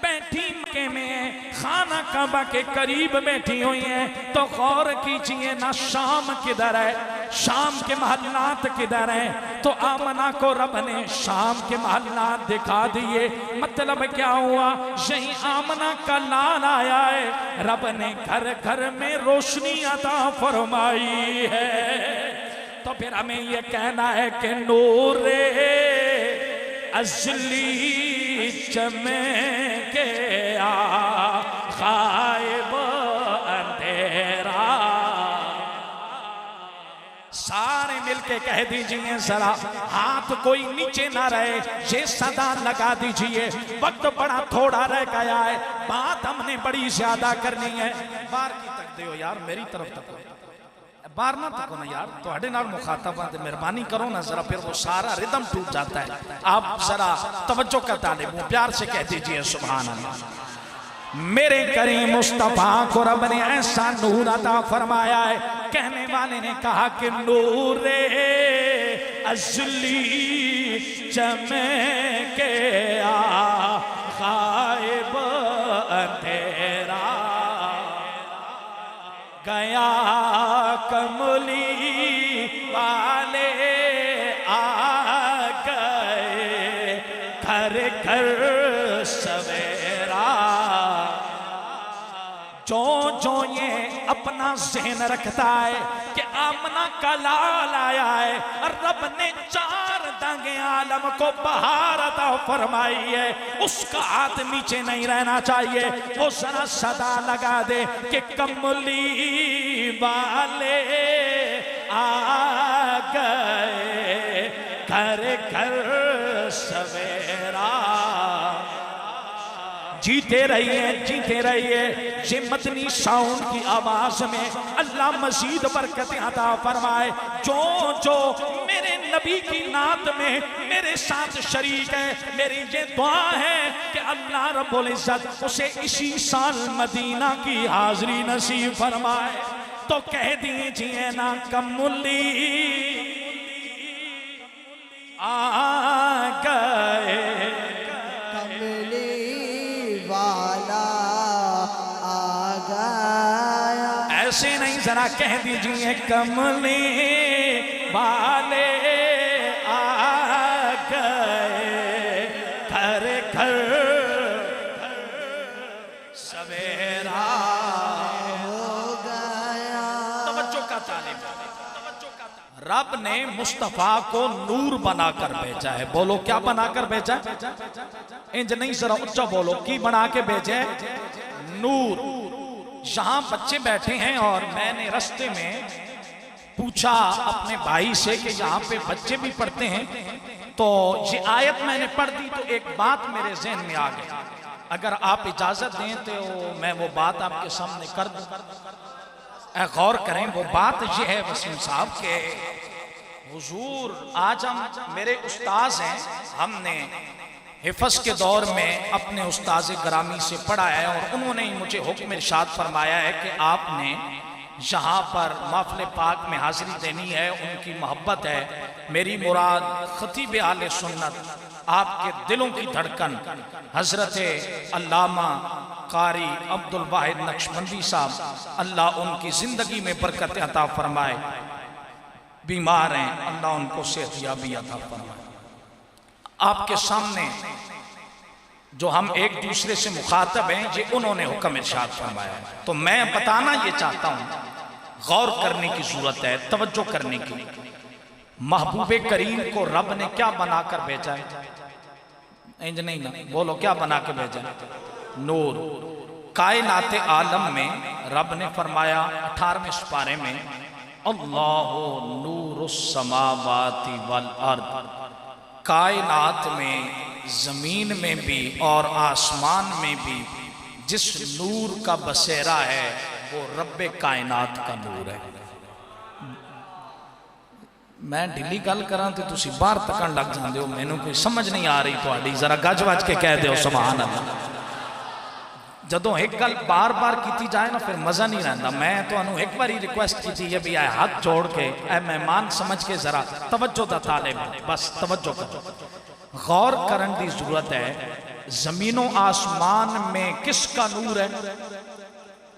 बैठी मक्के में खाना काबा के करीब बैठी हुई है तो गौर कीजिए ना शाम किधर है, शाम के महल्लात किधर है। तो आमना को रब ने शाम के महल्लात दिखा दिए। मतलब क्या हुआ, यही आमना का लाल आया है, रब ने घर घर में रोशनी अता फरमाई है। तो फिर हमें ये कहना है कि नूरे अज़ली चमके गायब अंधेरा। सारे मिलके कह दीजिए जरा, हाथ कोई नीचे ना रहे, ये सदा लगा दीजिए। वक्त बड़ा थोड़ा रह गया है, बात हमने बड़ी ज्यादा करनी है। बार की तक दो यार, मेरी तरफ तक मारना तक ना यार, थोड़े नाल मुखातब हैं, मेहरबानी करो ना जरा, फिर वो सारा रिदम टूट जाता है। आप जरा तवज्जो का तालिब हो, प्यार से कह दीजिए सुभान अल्लाह। मेरे करीम मुस्तफा को रब ने ऐसा नूर अता फरमाया है, कहने वाले ने कहा कि नूरे अज़ली चमके आ गायब अंधेरा गया, कमली वाले आ गए घर घर सवेरा। जो जो ये अपना ज़हन रखता है कि आमना का लाल आया है और रब ने 4 दांगे आलम को बहार अता फरमाई है, उसका हाथ नीचे नहीं रहना चाहिए। वो जरा सदा लगा दे कि कमली वाले आ गए घर घर सवेरा। जीते रहिए ये मदनी साउंड की आवाज में अल्लाह मजीद बरकत अता फरमाए। जो जो मेरे नबी की नात में मेरे साथ शरीक है, मेरी ये दुआ है कि अल्लाह रब्बुल इज्जत उसे इसी साल मदीना की हाजिरी नसीब फरमाए। तो कह दीजिए ना कमली आ गए, ऐसे नहीं, जरा कह दीजिए कमली वाले आ गए घर घर सवेरा हो गया। तवज्जो का तालिब, रब ने मुस्तफा को नूर बनाकर भेजा है। बोलो क्या बनाकर भेजा है? इंज नहीं, जरा उच्चा बोलो, की बना के भेजे? नूर। यहाँ बच्चे बैठे हैं और मैंने रास्ते में पूछा अपने भाई से कि यहाँ पे बच्चे भी पढ़ते हैं, तो ये आयत मैंने पढ़ दी तो एक बात मेरे ज़हन में आ गई। अगर आप इजाजत दें तो मैं वो बात आपके सामने कर दूं। गौर करें, वो बात ये है वसीम साहब के हुजूर, आज हम मेरे उस्ताज हैं, हमने हिफज के दौर में अपने उस्ताज ग्रामी से पढ़ा है और उन्होंने मुझे हुक्म इरशाद फरमाया है कि आपने यहाँ पर महफिल पाक में हाजिरी देनी है, उनकी मोहब्बत है। मेरी मुराद खतीब आले सुन्नत, आपके दिलों की धड़कन हजरत अल्लामा कारी अब्दुल वाहिद नक्शबंदी साहब, अल्लाह उनकी जिंदगी में बरकत अता फरमाए। बीमार हैं, अल्लाह उनको सेहतयाबी अता फरमाए। आपके सामने जो हम एक दूसरे से मुखातब हैं, ये उन्होंने हुक्म इरशाद फरमाया है, तो मैं बताना ये चाहता हूं, गौर करने की जरूरत है, तवज्जो करने की। महबूबे करीम को रब ने क्या बनाकर भेजा है? इंज नहीं ना, बोलो क्या बना के भेजा है? नूर। कायनात आलम में रब ने फरमाया 18वें सुपारे में, अल्लाहु नूरुस समावाति वल अर्द। कायनात में, जमीन में भी और आसमान में भी जिस नूर का बसेरा है वो रब्बे कायनात का नूर है। मैं ढिली गल करा तो तुसी बाहर तकन लग जाते हो, मैनू कोई समझ नहीं आ रही थोड़ी, जरा गज वज के कह दो सुभान अल्लाह। जदों एक गल बार बार की जाए ना फिर मजा नहीं रहता। मैं तो एक बार रिक्वेस्ट की है भी हाथ जोड़ के ऐ मेहमान समझ के जरा तवज्जो दा तालिब, बस तवज्जो करो, गौर करने की जरूरत है। जमीनों आसमान में किसका नूर है?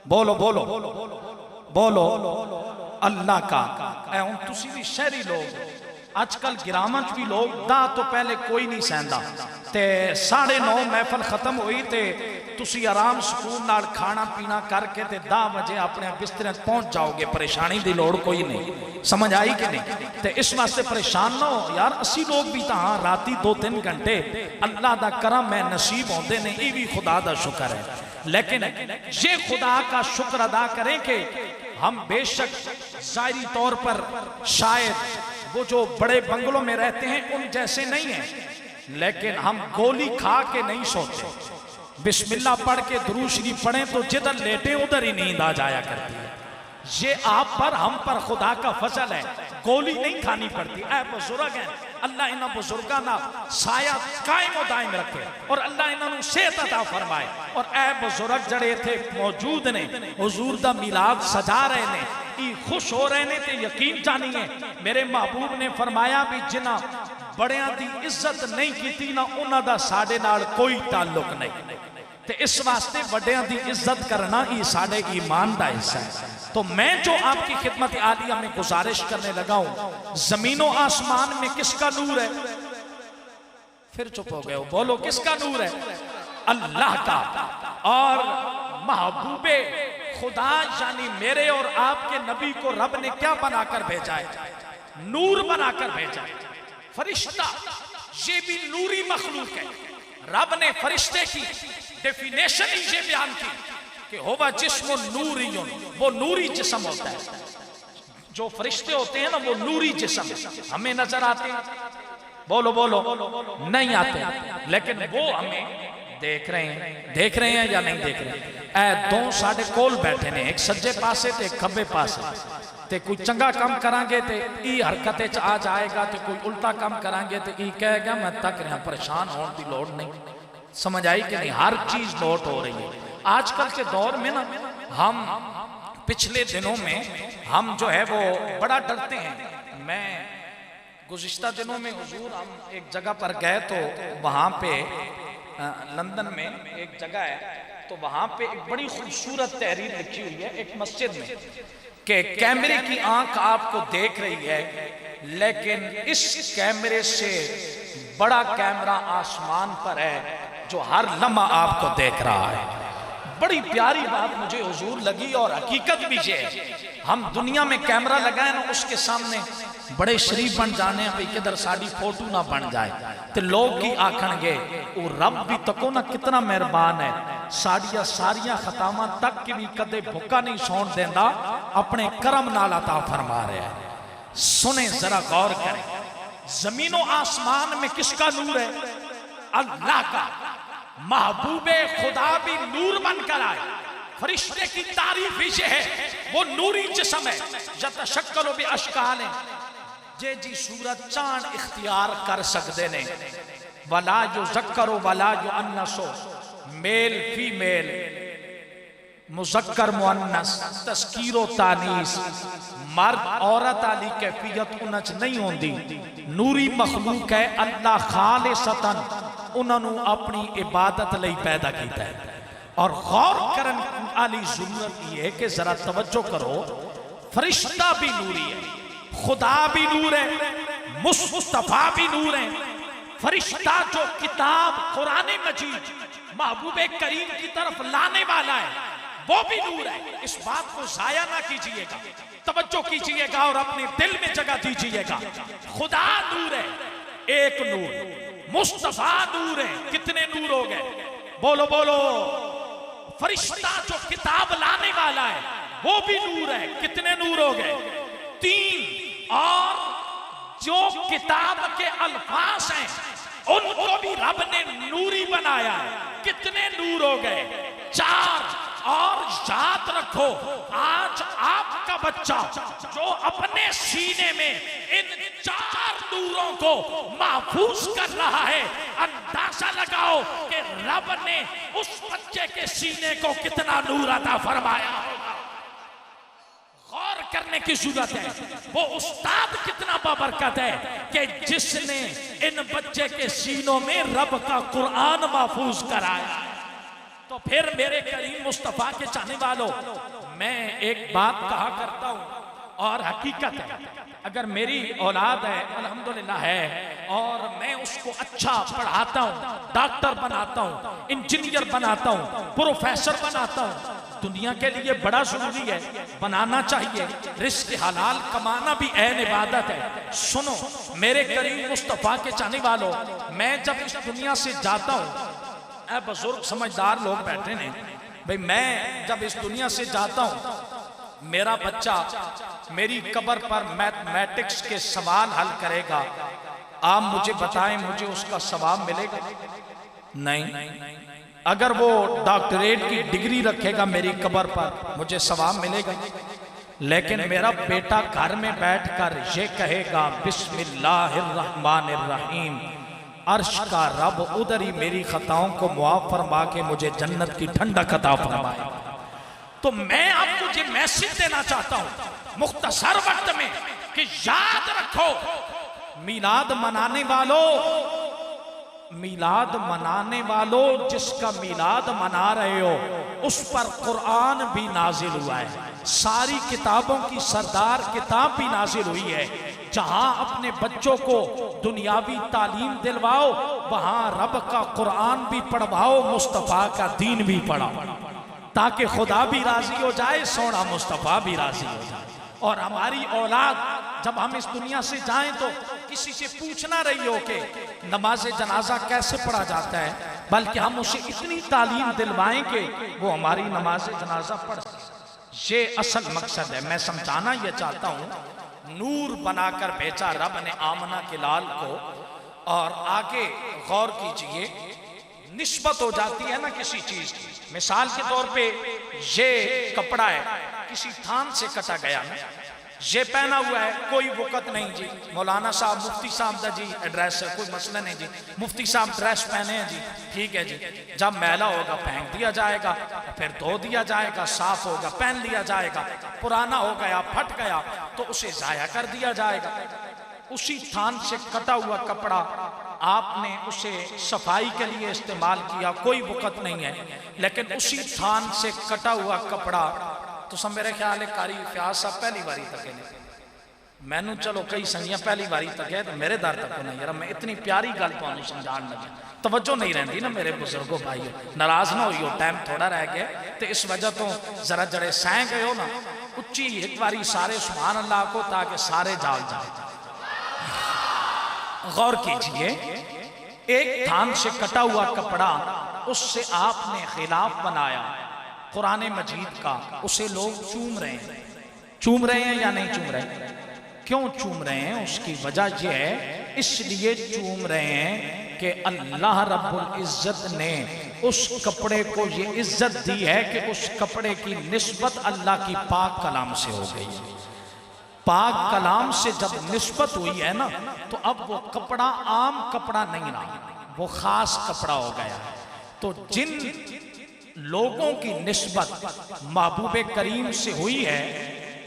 बोलो बोलो बोलो, अल्लाह का। हुण तुसी भी शहरी लोग, आजकल गिरावां च भी लोग दा तो पहले कोई नहीं सहंदा ते 9:30 महफल खत्म हुई ते तुसी आराम सुकून नाल खाना पीना करके ते 10 बजे अपने बिस्तरे पहुंच जाओगे, परेशानी की लोड़ कोई नहीं। समझ आई कि नहीं? ते इस वास्ते परेशान ना हो यार, असी लोग भी तो हाँ राती 2-3 घंटे अल्लाह दा करम है नसीब होंदे ने, ये भी खुदा दा शुक्र है। लेकिन ये खुदा का शुक्र अदा करें कि हम बेशक ज़ाहिरी तौर पर शायद वो जो बड़े बंगलों में रहते हैं उन जैसे नहीं हैं, लेकिन हम गोली खा के नहीं सोते। बिस्मिल्लाह पढ़ के दुरूद शरीफ पढ़ें तो जिधर लेटे उधर ही नींद आ जाया करती है। ये आप पर हम पर खुदा का फजल है, गोली नहीं खानी पड़ती। ऐ बुजुर्ग हैं, अल्लाह इन्होंने बुजुर्गों का साया कायम और दायम रखे और अल्लाह इन्होंने सेहत अता फरमाए। और ऐ बुजुर्ग जड़े थे मौजूद ने, हुजूर दा मिलाद सजा रहे ने, खुश हो रहे ने, ते यकीन जानिए मेरे महबूब ने फरमाया भी जिन्हां बड़ियां दी इज्जत नहीं की ना उन्हां दा साडे नाल कोई ताल्लुक नहीं। ते इस वास्ते वड्डियां दी इज्जत करना ही साडे ईमान दा हिस्सा है। तो मैं जो आपकी खिदमत आलिया में गुजारिश करने लगा हूं, जमीनों आसमान में किसका नूर है? फिर चुप हो गए हो, बोलो किसका नूर है? अल्लाह का। और महबूबे खुदा यानी मेरे और आपके नबी को रब ने क्या बनाकर भेजा है? नूर बनाकर भेजा है। फरिश्ता ये भी नूरी मखलूक है। रब ने फरिश्ते की डेफिनेशन ही ये बयान की कि होवा जिस्म नूरी, वो नूरी जिस्म होता है। जो फरिश्ते होते हैं ना वो नूरी जिस्म हमें नजर आते हैं, बोलो बोलो नहीं आते, लेकिन वो हमें देख रहे हैं या नहीं देख रहे हैं? ऐ दो साढ़े कोल बैठे ने, एक सज्जे पासे ते खब्बे पासे, ते कोई चंगा काम करांगे ते ई हरकत च आ जाएगा, ते कोई उल्टा काम करांगे ते ई कहेगा मैं तक रहा। परेशान होने की लोड़ नहीं, समझ आई कि नहीं? हर चीज नोट हो रही है आजकल के दौर में ना। हम पिछले दिनों में हम जो है वो बड़ा डरते हैं। मैं गुज़िश्ता दिनों में हुजूर हम एक जगह पर गए तो वहाँ पे लंदन में एक जगह है, तो वहाँ पे एक बड़ी खूबसूरत तहरीर लिखी हुई है एक मस्जिद में कि कैमरे की आंख आपको देख रही है, लेकिन इस कैमरे से बड़ा कैमरा आसमान पर है जो हर लम्हा आपको देख रहा है। बड़ी प्यारी बात मुझे हुजूर लगी और हकीकत भी ये है। हम दुनिया में कैमरा लगाए ना, उसके सामने बड़े शरीफ बन जाने भाई किधर साड़ी फोटो ना बन जाए, तो लोग की आखणगे वो रब भी तको ना कितना मेहरबान है, साड़ियां सारियां खतामा तक की भी कदे भुक्का नहीं सौन देंदा, अपने करम नाल अता फरमा रहे हैं। सुने जरा गौर करें, जमीनों आसमान में किसका नूर है? अल्लाह का। महबूबे खुदा भी नूर बनकर आए। फरिश्ते की तारीफ ही है, वो नूरी जिस्म है। यतशक्कलु बि अशकाल जे जी सूरत चांद इख्तियार कर सकते ने। वला युज़क्करु वला युअन्नसु, मेल फीमेल, मुज़क्कर मुअन्नस, तस्कीरो तानीस, मर्द औरत आली कैफियत उन्हें नहीं होती। नूरी मखलूक है, अल्लाह खालिसतन उन्होंने अपनी इबादत लई पैदा किया है। और गौर करने वाली जरूरत यह है कि जरा तवज्जो करो, फरिश्ता भी नूरी है, खुदा भी नूर है, मुस्तफा भी नूर है। फरिश्ता जो किताब कुरान मजीद महबूबे करीम की तरफ लाने वाला है वो भी नूर है। इस बात को जाया ना कीजिएगा, तवज्जो कीजिएगा और अपने दिल में जगह दीजिएगा। खुदा नूर है, एक नूर, मुस्तफा नूर है। कितने नूर हो गए? बोलो बोलो। फरिश्ता जो किताब लाने वाला है वो भी नूर है। कितने नूर हो गए? 3। और जो किताब के अल्फाज हैं उनको भी रब ने नूरी बनाया है। कितने नूर हो गए? 4। और याद रखो, आज आपका बच्चा जो अपने सीने में इन 4 नूरों को महफूज कर रहा है, अंदाजा लगाओ कि रब ने उस बच्चे के सीने को कितना नूर अता फरमाया होगा। गौर करने की जरूरत है। वो उस्ताद कितना बाबरकत है कि जिसने इन बच्चे के सीनों में रब का कुरान महफूज कराया। तो फिर मेरे करीम मुस्तफा के चाहने वालों, मैं एक बात कहा करता हूं और हकीकत है, अगर मेरी औलाद है अल्हम्दुलिल्लाह है और मैं उसको अच्छा पढ़ाता हूं, डॉक्टर बनाता हूं, इंजीनियर बनाता हूं, प्रोफेसर बनाता हूं, दुनिया के लिए बड़ा जरूरी है, बनाना चाहिए। रिस्क हलाल कमाना भी ऐन इबादत है। सुनो मेरे करीम मुस्तफा के चाहने वालों, मैं जब इस दुनिया से जाता हूं, बुजुर्ग समझदार लोग बैठे ने भाई, मैं जब इस दुनिया से जाता हूं, मेरा बच्चा मेरी कब्र पर मैथमेटिक्स के सवाल हल करेगा, आप मुझे बताएं मुझे उसका सवाब मिलेगा? नहीं। अगर वो डॉक्टरेट की डिग्री रखेगा मेरी कब्र पर, मुझे सवाब मिलेगा? लेकिन मेरा बेटा घर में बैठकर ये कहेगा बिस्मिल्लाहिर्रहमानिर्रहीम, अर्श का रब उधर ही मेरी खताओं को मुआफ फरमा के मुझे जन्नत की ठंडक अता फरमाए। तो मैं आपको ये मैसेज देना चाहता हूं मुख्तसर वक्त में कि याद रखो, मीलाद मनाने वालों, जिसका मीलाद मना रहे हो उस पर कुरान भी नाजिल हुआ है, सारी किताबों की सरदार किताब भी नाजिल हुई है। जहां अपने बच्चों को दुनियावी तालीम दिलवाओ, वहां रब का कुरान भी पढ़वाओ, मुस्तफा का दीन भी पढ़ाओ, ताकि खुदा भी राजी हो जाए, सोना मुस्तफा भी राजी हो जाए। और हमारी औलाद जब हम इस दुनिया से जाएं तो किसी से पूछना रही हो कि नमाज जनाजा कैसे पढ़ा जाता है, बल्कि हम उसे इतनी तालीम दिलवाएं कि वो हमारी नमाज जनाजा पढ़ सके। ये असल मकसद है। मैं समझाना यह चाहता हूं, नूर बनाकर भेजा रब ने आमना के लाल को। और आगे गौर कीजिए, निस्बत हो जाती है ना किसी चीज की। मिसाल के तौर पे ये कपड़ा है, किसी थान से कटा गया ना, ये पहना हुआ है, कोई वक़्त नहीं जी, मौलाना साहब मुफ्ती साहब का जी एड्रेस है, कोई मसला नहीं जी, मुफ्ती साहब ड्रेस पहने हैं जी, ठीक है जी। जब मैला होगा फेंक दिया जाएगा, फिर धो दिया जाएगा, साफ होगा पहन लिया जाएगा, पुराना हो गया फट गया तो उसे जाया कर दिया जाएगा। उसी थान से कटा हुआ कपड़ा आपने उसे सफाई के लिए इस्तेमाल किया, कोई वक़्त नहीं है, लेकिन उसी थान से कटा हुआ कपड़ा तो सब मेरे ख्याल है कारी फ्याज साहब पहली बारी तक है, मैनू चलो कई संगियां पहली बारी तक है, तो मेरे दर तक नहीं यार। मैं इतनी प्यारी गल तो समझाने लगे, तवज्जो नहीं रहती ना मेरे बुजुर्गों भाइयों, नाराज ना होइयो, टाइम थोड़ा रह गया तो इस वजह तो जरा जड़े सह गए हो ना, उच्ची एक बारी सारे सुभान अल्लाह को, ताकि सारे जाग जाए। गौर कीजिए, एक थान से कटा हुआ कपड़ा, उससे आपने खिलाफ बनाया कुरान मजीद का, उसे लोग चूम रहे हैं या नहीं चूम रहे? क्यों चूम रहे हैं? उसकी वजह यह है, इसलिए चूम रहे हैं कि अल्लाह रब्बुल इज्जत ने उस कपड़े को ये इज्जत दी है कि उस कपड़े की निस्बत अल्लाह की पाक कलाम से हो गई है। पाक कलाम से जब निस्बत हुई है ना, तो अब वो कपड़ा आम कपड़ा नहीं रहा, वो खास कपड़ा हो गया। तो जिन लोगों की निस्बत महबूब करीम से हुई है,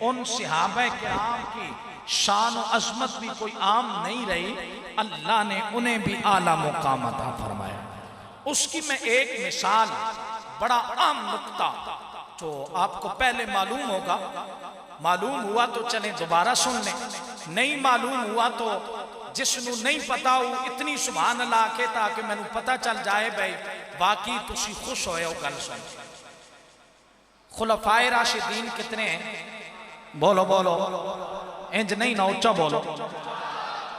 उन सहाबा किराम की शान और अजमत भी कोई आम नहीं रही, अल्लाह ने उन्हें भी आला मुकाम अता फरमाया। उसकी मैं एक मिसाल, बड़ा आम नुक्ता जो आपको पहले मालूम होगा, मालूम हुआ तो चले दोबारा सुन लें, नहीं मालूम हुआ तो जिसनू नहीं पता हो इतनी सुभान अल्लाह के, ताकि मैनू पता चल जाए भाई बाकी तुसी खुश होए हो गल सुन। खुलफाए राशिदीन कितने हैं? बोलो बोलो, इंज नहीं ना, ऊंचा बोलो।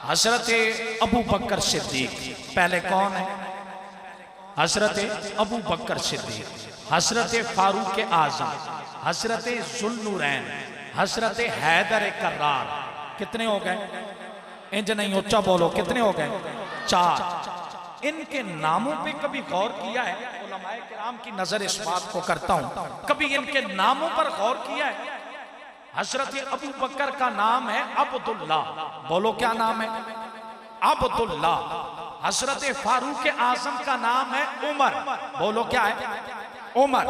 हजरत अबू बकर सिद्दीक पहले कौन है? हजरत अबू बकर सिद्दीक, हजरत फारूक आजम, हजरत जुल्नुरैन, हजरत हैदर कर्रार। कितने हो गए? इंज नहीं, ऊंचा बोलो, कितने हो गए? 4। इनके नामों पे कभी गौर किया है? उलमाए किराम की नजर इस बात को करता हूं, कभी इनके नामों पर गौर किया है? हजरत अबू बकर का नाम है अब्दुल्ला, बोलो क्या नाम है? अब्दुल्ला। हजरत फारूक आजम का नाम है उमर, बोलो क्या है? उमर।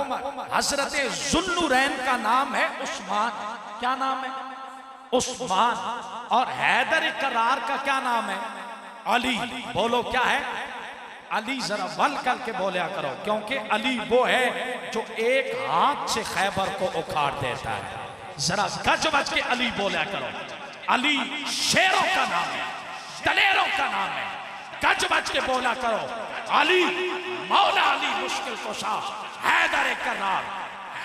हजरत जुल्नुरैन का नाम है उस्मान, क्या नाम है? उस्मान। और हैदर करार का क्या नाम है? अली, बोलो क्या है? अली। जरा बल करके बोलिया करो, क्योंकि अली वो है जो एक हाथ से खैबर को उखाड़ देता है। जरा गज बज के अली बोलिया करो। अली शेरों का नाम है, दलेरों का नाम है, गज बज के बोला करो। अली, मौला अली मुश्किल कुशा, हैदर करार।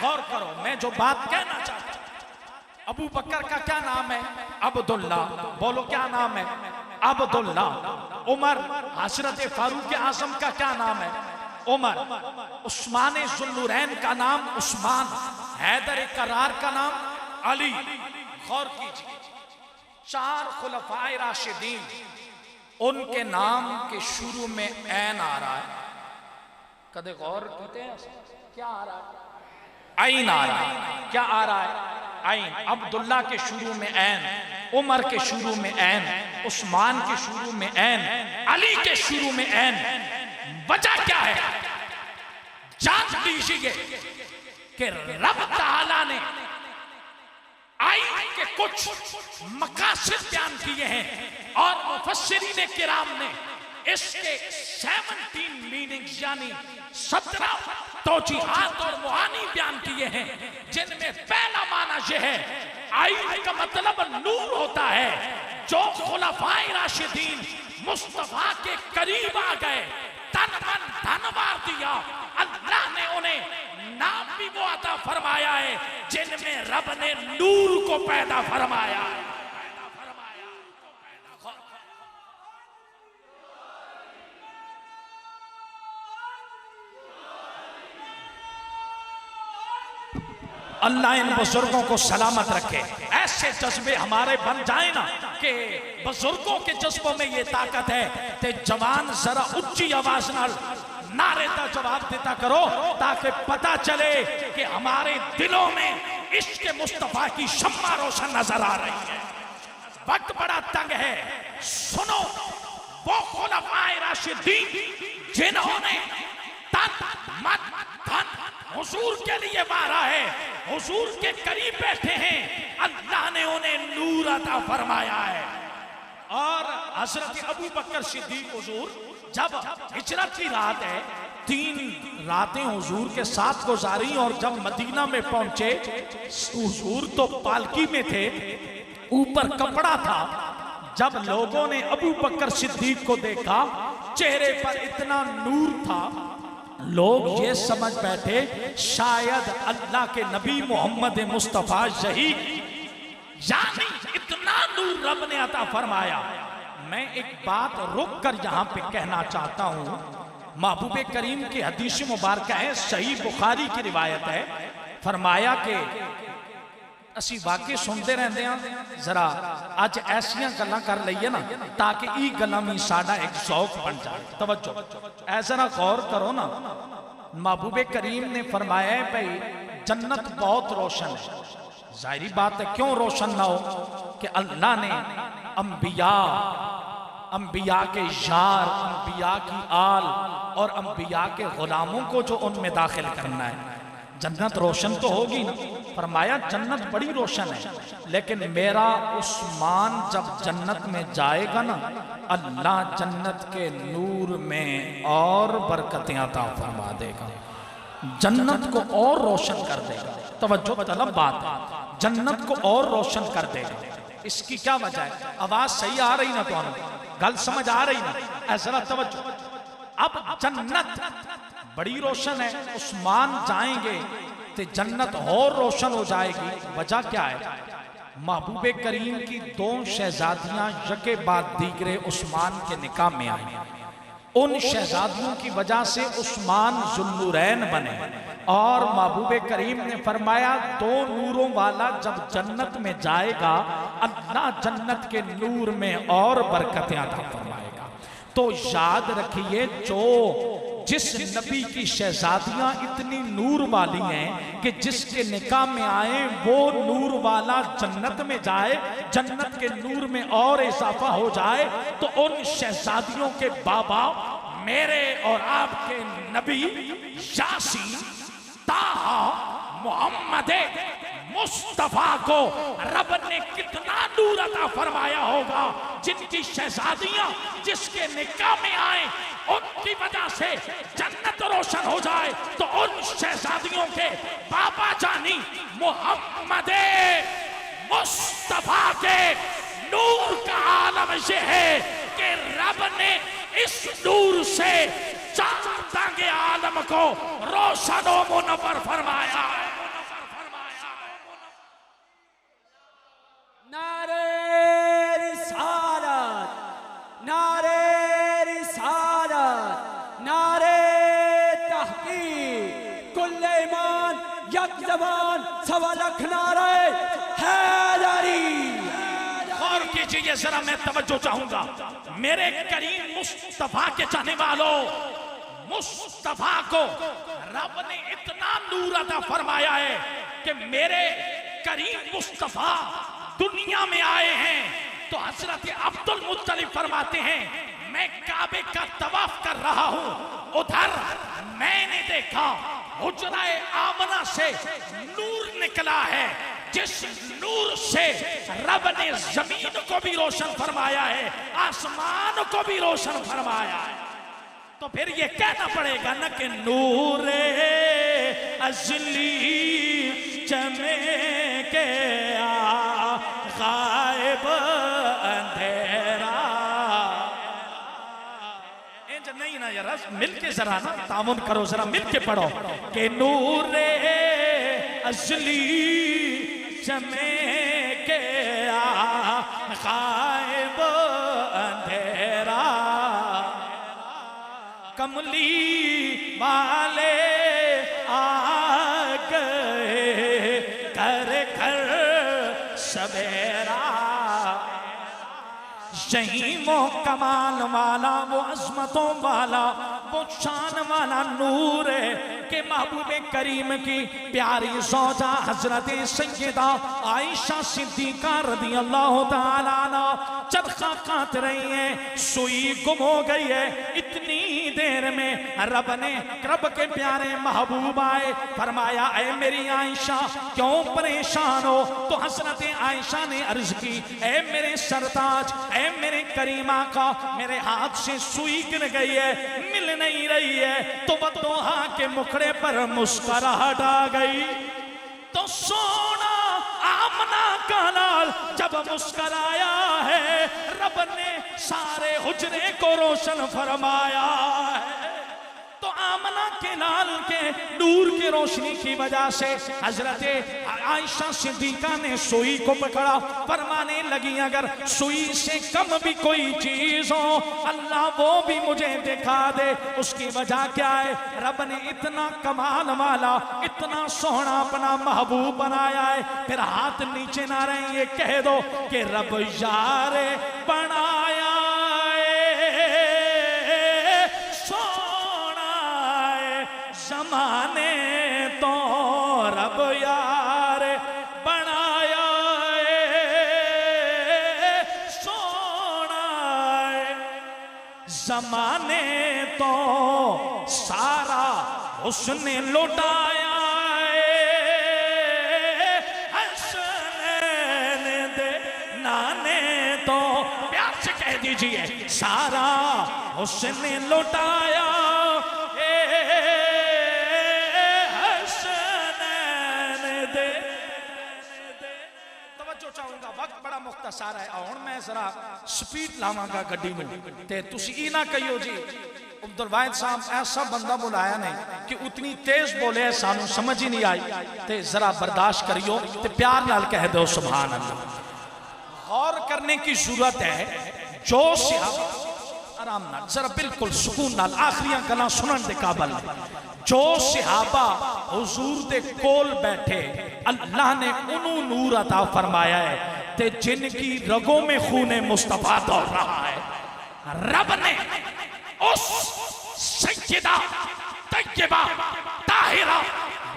गौर करो, मैं जो बात कहना चाहता हूं, अबू बकर का क्या नाम है? अब्दुल्ला, बोलो क्या नाम है? अब्दुल्ला। उमर, हजरत फारूक आजम का क्या नाम है? उमर। उस्मान जुल्नुरैन का नाम उस्मान, हैदर करार का नाम अली। गौर कीजिए, 4 खुलफाए राशिदीन, उनके नाम के शुरू में ऐन आ रहा है। कदे गौर करते हैं क्या आ रहा है? ऐन आ रहा है। क्या आ रहा है? आइन, अब्दुल्ला के शुरू में ऐन, उमर के शुरू में ऐन, उस्मान के शुरू में ऐन, अली के शुरू में ऐन। वजह क्या है? जांच लीजिए कि रब ताला ने आइन के कुछ मकासद बयान किए हैं और मुफस्सिरीन किराम ने इसके 17 मीनिंग्स यानी 17 तौजीहात और मुआनी बयान किए हैं, जिनमें पहला माना यह है आइन का मतलब नूर होता है। जो खुलफाए राशिदीन मुस्तफा के करीब आ गए, तन मन धन मार दिया, अल्लाह ने उन्हें नाम भी वो अता फरमाया है जिनमें रब ने नूर को पैदा फरमाया है। अल्लाह इन बुजुर्गों को सलामत रखे। ऐसे जज्बे हमारे बन जाए ना कि बुजुर्गों के जज्बों में ये ताकत है कि जवान जरा ऊंची आवाज नाल नारे का जवाब देता करो, ताकि पता चले कि हमारे दिलों में इश्क मुस्तफा की शम्मा रोशन नजर आ रही है। वक्त बड़ा तंग है, सुनो वो खुलफाए राशिदीन जिन्होंने तन मन धन हुजूर के लिए मारा है, हुजूर के करीब बैठे हैं, अल्लाह ने उन्हें नूर अता फरमाया है। और हजरत अबू बकर सिद्दीक हुजूर जब हिजरत की रात है, 3 रातें हुजूर के साथ गुजारी और जब मदीना में पहुंचे, हुजूर तो पालकी में थे, ऊपर कपड़ा था। जब लोगों ने अबू बकर सिद्दीक को देखा, चेहरे पर इतना नूर था, लोग ये समझ बैठे शायद अल्लाह के नबी मोहम्मद मुस्तफा शहीद, यानी इतना नूर रब ने अता फरमाया। मैं एक बात रुक कर यहाँ पे कहना चाहता हूँ। महबूबे करीम की हदीस मुबारक है, सही बुखारी की रिवायत है, फरमाया कि असी वाकई सुनते रहते हैं, जरा अज ऐसिया गल्लां कर लईए ना ताकि ई गल्लां भी साडा एक शौक बन जाए। तवज्जो, ऐसा ना गौर करो ना। महबूबे करीम ने फरमाया है भाई जन्नत बहुत रोशन है। जाहिरी बात है, क्यों रोशन ना हो कि अल्लाह ने अंबिया के यार, अंबिया की आल और अंबिया के गुलामों को जो उनमें दाखिल करना है, जन्नत रोशन तो होगी ना। फरमाया जन्नत बड़ी रोशन है, लेकिन मेरा उस्मान जब जन्नत में जाएगा ना, अल्लाह जन्नत के नूर में और बरकतें अता फरमा देगा, जन्नत को और रोशन कर देगा। तवज्जो तलब बात है, जन्नत को और रोशन कर देगा। इसकी क्या वजह है? आवाज सही आ रही ना, तो गल समझ आ रही ना? ऐसा तवज्जो। अब जन्नत बड़ी रोशन है, उस्मान जाएंगे तो जन्नत और रोशन हो जाएगी। वजह क्या है? महबूबे करीम की 2 शहजादियां यके बाद दीगरे उस्मान के निकाह में आई। उन शहजादियों की वजह से उस्मान जुल्लुरैन बने और महबूबे करीम ने फरमाया 2 नूरों वाला जब जन्नत में जाएगा, अल्लाह जन्नत के नूर में और बरकतें अता फरमाएगा। तो याद रखिए, जो जिस नबी की शहजादियां इतनी नूर वाली हैं कि जिसके निकाह में आए वो नूर वाला जन्नत में जाए, जन्नत के नूर में और इजाफा हो जाए, तो उन शहजादियों के बाबा मेरे और आपके नबी यासीन, ताहा, मोहम्मद मुस्तफा को रब ने कितना नूर अता फरमाया होगा। जिनकी शहजादियां जिसके निकाह में आए, उनकी वजह से जन्नत रोशन हो जाए, तो उन शहजादियों के बाबा जानी मोहम्मद मुस्तफा के नूर का आलम यह है कि रब ने इस नूर से चांद आलम को रोशन व मुनव्वर फरमाया। नारे रिसालत, नारे रिसालत, नारे तहकीक, कुल्ले ईमान, यक ज़बान, सवा लख नारे हैदरी। गौर कीजिए जरा, मैं तवज्जो चाहूंगा। मेरे करीम मुस्तफा के चाहने वालों, मुस्तफा को रब ने इतना नूर अता फरमाया है कि मेरे करीम मुस्तफा दुनिया में आए हैं तो हजरत अब्दुल मुत्तलिब फरमाते हैं मैं काबे का तवाफ कर रहा हूं, उधर मैंने देखा हुजराए आमना से नूर निकला है, जिस नूर से रब ने जमीन को भी रोशन फरमाया है, आसमान को भी रोशन फरमाया है। तो फिर ये कहना पड़ेगा न कि नूरे अजली चमे के आ गायब अंधेरा। नहीं ना यार, मिलके जरा ना तामुन करो, जरा मिलके पढ़ो कि नूरे अजली चमे के आ गायब अंधेरा, कमली वाले आ गए कर कर सवेरा। यही वो कमाल वाला, वो अजमतों वाला, वो शान वाला नूर है कि महबूब करीम की प्यारी ज़ौजा हजरत सैयदा आयशा सिद्दीका रज़ी अल्लाह ताला अन्हा चरखा काट रही है, सुई गुम हो गई है। इतनी देर में रब के प्यारे महबूब आए, फरमाया ऐ मेरी आयशा क्यों परेशान हो? तो हजरत आयशा ने अर्ज की ऐ मेरे सरताज, ऐ मेरे करीमा का, मेरे हाथ से सुई गिर गई है, मिल नहीं रही है। तो बदोहा के मुखड़े पर मुस्कुराहट आ गई। तो सोना आमना का लाल जब मुस्कुराया है, रब ने सारे हुजरे को रोशन फरमाया है। तो आमना के लाल के नूर की रोशनी की वजह से हजरत आयशा सिद्दीका ने सुई को पकड़ा, फरमाने लगी अगर सुई से कम भी कोई चीज हो अल्लाह वो भी मुझे दिखा दे। उसकी वजह क्या है? रब ने इतना कमाल वाला, इतना सोहना अपना महबूब बनाया है। फिर हाथ नीचे ना रहे, ये कह दो कि रब यारे बनाया जमाने तो रब यार बनाया सोना, जमाने तो सारा उसने लौटाया। हसनैन दे नाने तो प्यार से कह दीजिए सारा उसने लौटाया। चाहूंगा वक्त बड़ा मुख्तसार है और मैं जरा स्पीड लावांगा गड्डी में ते तुसी ई ना कहियो जी अब्दुल वाहिद साहब ऐसा बंदा बुलाया नहीं कि उतनी तेज बोले सानू समझ ही नहीं आई, ते जरा बर्दाश्त करियो ते प्यार नाल कह दो सुभान अल्लाह। गौर करने की जरूरत है। जो आराम नाल जरा बिल्कुल सुकून नाल आखिरियां गल्लां सुनन दे काबिल। जो सहाबा हुजूर दे कोल बैठे अल्लाह ने उन्होंने नूर अता फरमाया है ते जिनकी रगों में खून मुस्तफा दौड़ रहा है। रब ने उस सैयदा तय्यबा ताहिरा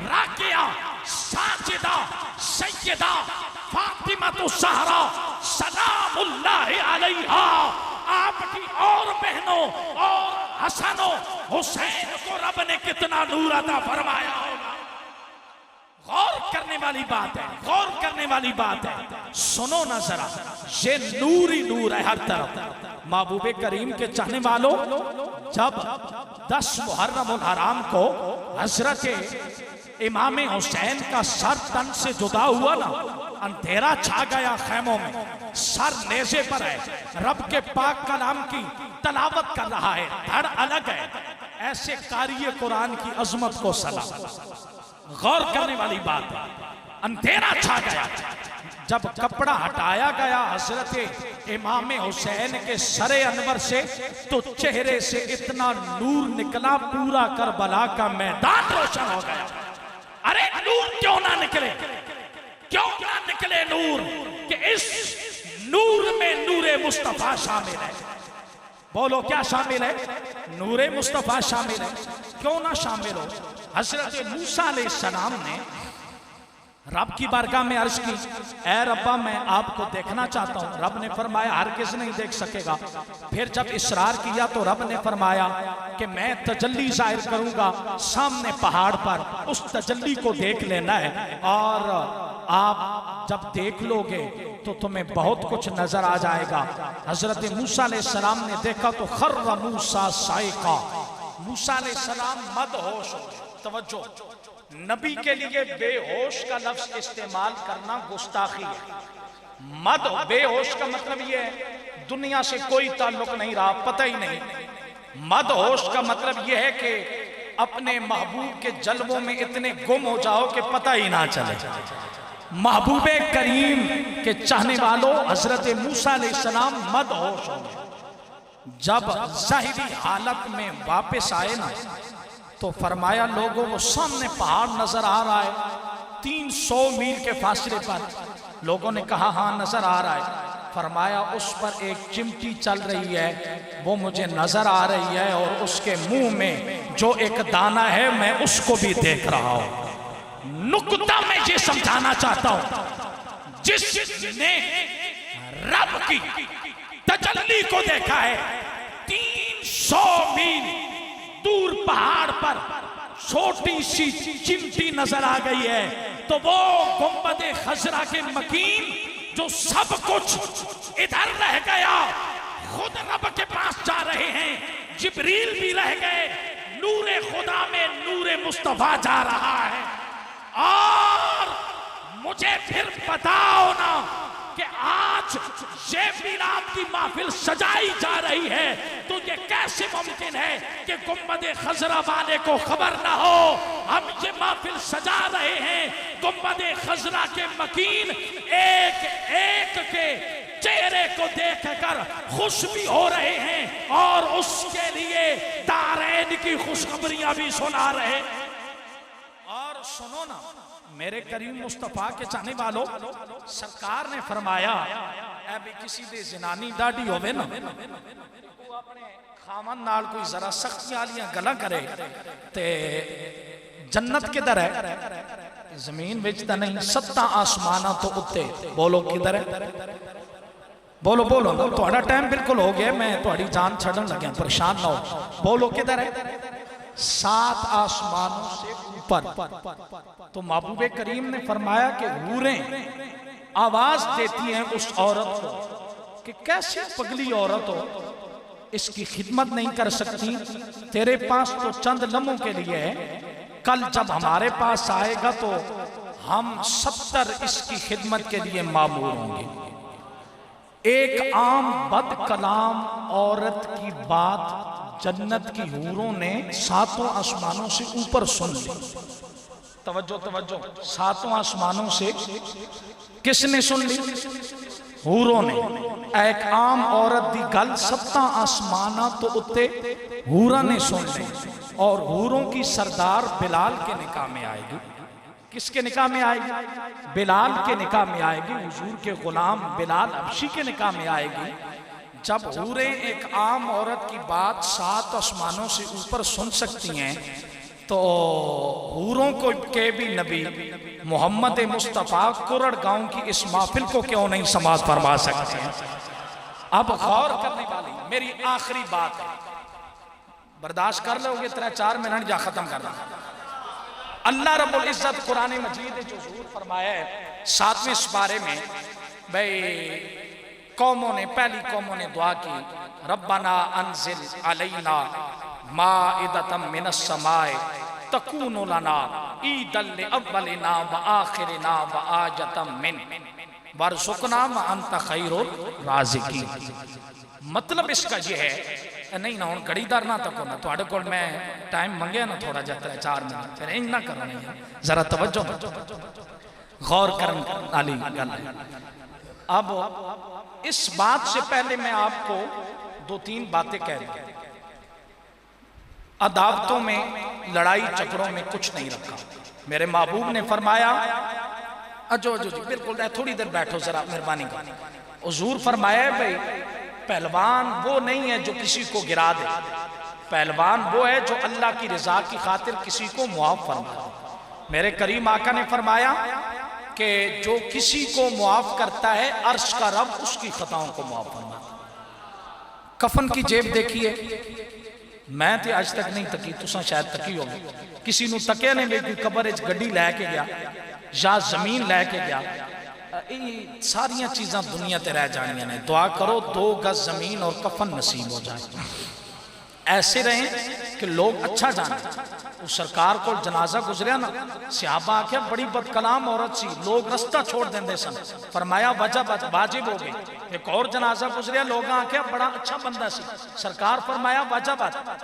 राकिया साजिदा सैयदा फातिमा तो सहरा सलामुल्लाहि अलैहा आपकी और बहनों और हसनो हुसैन को रब ने कितना नूर अता फरमाया होगा। गौर करने वाली बात है, गौर करने वाली बात है। सुनो ना जरा, ये नूर ही नूर है हर तरफ। महबूब करीम के चाहने वालों, जब 10 मुहर्रम उल हराम को हजरत इमाम हुसैन का सर तन से जुदा हुआ ना, अंधेरा छा गया खैमों में, सर नेज़े पर है, रब के पाक कलाम की तलावत कर रहा है, धड़ अलग है। ऐसे कारिये कुरान की अजमत को सलाम। गौर करने वाली बात है। अंधेरा छा गया, जब कपड़ा हटाया गया हजरत इमाम हुसैन के सरे अनवर से, तो चेहरे से इतना नूर निकला, पूरा करबला का मैदान रोशन हो गया। अरे नूर क्यों ना निकले, क्यों ना निकले नूर, कि इस नूर में नूरे मुस्तफा शामिल है। बोलो क्या शामिल है? नूरे मुस्तफा शामिल है। क्यों ना शामिल हो? हजरत मूसा अलैहिस्सलाम ने रब की बारगाह में अर्ज की, ऐ रब्बा मैं आपको देखना चाहता हूँ। रब ने फरमाया हरगिज़ नहीं देख सकेगा। फिर जब इसरार किया तो रब ने फरमाया कि मैं तजल्ली जाहिर करूंगा सामने पहाड़ पर, उस तजल्ली को देख लेना है और आप जब देख लोगे तो तुम्हें बहुत कुछ नजर आ जाएगा। हजरत मूसा अलैहिस्सलाम ने देखा तो खर्र मूसा साइका, मूसा अलैहिस्सलाम मदहोश हो गए। तवज्जो, नबी के लिए बेहोश का लफ्ज इस्तेमाल करना गुस्ताखी है। मद बेहोश का मतलब यह है दुनिया से कोई ताल्लुक नहीं रहा, पता ही नहीं। मदहोश का मतलब यह है कि अपने महबूब के जलवों में इतने गुम हो जाओ कि पता ही ना चले। महबूबे करीम के चाहने वालों हजरत मूसा अलैहिस्सलाम मदहोश हो गए। जब ज़ाहिरी हालत में वापस आए ना तो फरमाया लोगों को सामने पहाड़ नजर आ रहा है 300 मील के फासले पर। लोगों ने कहा हाँ नजर आ रहा है। फरमाया उस पर एक चिमटी चल रही है, वो मुझे नजर आ रही है और उसके मुंह में जो एक दाना है मैं उसको भी देख रहा हूं। नुक्ता मैं ये समझाना चाहता हूं, जिसने रब की तजल्ली को देखा है 300 मील दूर पहाड़ पर छोटी सी चिमटी नजर आ गई है, तो वो गुंबद खजरा के मकीन जो सब कुछ इधर रह गया, खुद रब के पास जा रहे हैं, जिब्रील भी रह गए, नूरे खुदा में नूरे मुस्तफा जा रहा है। और मुझे फिर बताओ ना कि आज ये मिलाद की महफिल सजाई जा रही है तो ये कैसे मुमकिन है कि गुंबद खजरा वाले को खबर ना हो। हम ये महफिल सजा रहे हैं, गुंबद खजरा के मकीन एक एक के चेहरे को देखकर खुश भी हो रहे हैं और उसके लिए दारैन की खुशखबरियां भी सुना रहे। और सुनो ना मेरे करीम मुस्तफा के चाहने वालों, सरकार ने फरमाया अभी किसी दे जनानी दाढ़ी होवे ना वो अपने खामन नाल कोई जरा सख्ती वालियां गल्लां करे ते जन्नत किधर है? जमीन विच तां नहीं, 7 आसमानां तो उत्ते। बोलो किधर है? बोलो बोलो, थोड़ा टाइम बिल्कुल हो गया, मैं थोड़ी जान छड़न लग्या, परेशान ना हो। बोलो किधर है? 7 आसमानों से ऊपर। तो महबूबे करीम ने फरमाया कि हूरें आवाज देती हैं उस औरत को कि कैसी पगली औरत हो, इसकी खिदमत नहीं कर सकती, तेरे पास तो चंद लम्हों के लिए है, कल जब हमारे पास आएगा तो हम 70 इसकी खिदमत के लिए मामूर होंगे। एक आम बद कलाम औरत की बात जन्नत की हूरों ने 7 आसमानों से ऊपर सुन ली। तवज्जो तवज्जो, 7 आसमानों से किसने सुन ली? हूरों ने। एक आम औरत दी गल 7 आसमाना तो उत्ते हूरा ने सुन ली। और हूरों की सरदार बिलाल के निकाह में आएगी। किसके निकाह में आएगी? बिलाल के निकाह में आएगी। हुजूर के गुलाम बिलाल हबशी के निकाह में आएगी। जब हूरें एक आम औरत की बात 7 आसमानों से ऊपर सुन सकती हैं तो हूरों को के भी नबी मोहम्मद मुस्तफ़ा कुरड़ गांव की इस महफिल को क्यों नहीं समाज फरमा सकते हैं? अब गौर करने वाली मेरी आखिरी बात है, बर्दाश्त कर लोगे 3-4 मिनट जा खत्म करना। अल्लाह रब्बुल इज्जत कुरान मजीद जो ज़रूर फरमाया है 7वें सुपारे में, भाई कौमों ने, पहली कौमों ने दुआ की, रब्बना अनजिल अलैना माइदतम मिनस समाए तकूनु लना ईदल लिअव्वलिना व आखिरिना व आजतम मिन वरज़ुक़ना व अंत खैरुर राज़िकीन। मतलब इसका यह है, नहीं ना हुण घड़ीदार ना तको ना, तुहाडे कोल मैं टाइम मंगया ना थोड़ा जिहा 3-4 मिनट, फिर इंज ना करो, नहीं जरा तवज्जो गौर करन वाली गल है। अब इस बात से पहले मैं आपको 2-3 बातें कह रही हूं। अदावतों में, लड़ाई झगड़ों में कुछ नहीं रखा। मेरे महबूब ने फरमाया, अजो अजो जी बिल्कुल, थोड़ी देर बैठो जरा मेहरबानी कर। हुजूर फरमाया भाई पहलवान वो नहीं है जो किसी को गिरा दे, पहलवान वो है जो अल्लाह की रजा की खातिर किसी को मुआफ फरमाए। मेरे करीम आका ने फरमाया कि जो किसी को मुआफ करता है अर्श का रब उसकी खताओं को मुआफ फरमाता। कफन की जेब देखिए, मैं तो आज तक नहीं तकी, तुसा शायद तकी होगी, किसी नू तकिया नहीं कोई कबर च गड्डी लैके गया या जमीन लैके गया। ये सारिया चीज़ां दुनिया ते रह जानियां ने। दुआ करो 2 गज जमीन और कफन नसीब हो जाए, ऐसे रहें कि लोग अच्छा जाने। उस सरकार को जनाजा गुजरिया ना, सहाबा आख्या बड़ी बदकलाम औरत सी, लोग रास्ता छोड़ देंदे सन, फरमाया वजह वाजिब हो गई। एक और जनाजा गुजरिया, लोग आख्या बड़ा अच्छा बंदा सी, सरकार फरमाया वजह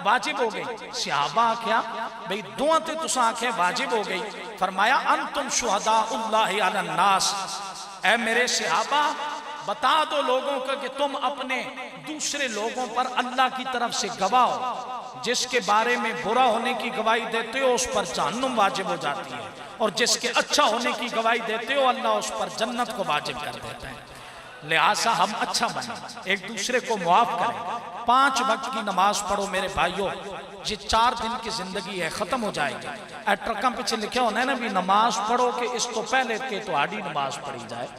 वाजिब हो गई। सहाबा आख्या भाई दोवां ते तुसां आख्या वाजिब हो गई, फरमाया अंतुम शुहदाउल्लाहि अलन नास, ऐ मेरे सहाबा बता दो लोगों को कि तुम अपने दूसरे लोगों पर अल्लाह की तरफ से गवाह हो। जिसके बारे में बुरा होने की गवाही देते हो उस पर जहन्नुम वाजिब हो जाती है, और जिसके अच्छा होने की गवाही देते हो अल्लाह उस पर जन्नत को वाजिब कर देता है। लिहाजा हम अच्छा बने, एक दूसरे को मुआफ करें। 5 वक्त की नमाज पढ़ो मेरे भाइयों, ये 4 दिन की जिंदगी है, खत्म हो जाएगी। ट्रकों पीछे लिखा होना है ना भी नमाज पढ़ो कि इस तो पहले के तो आड़ी नमाज पढ़ी जाए।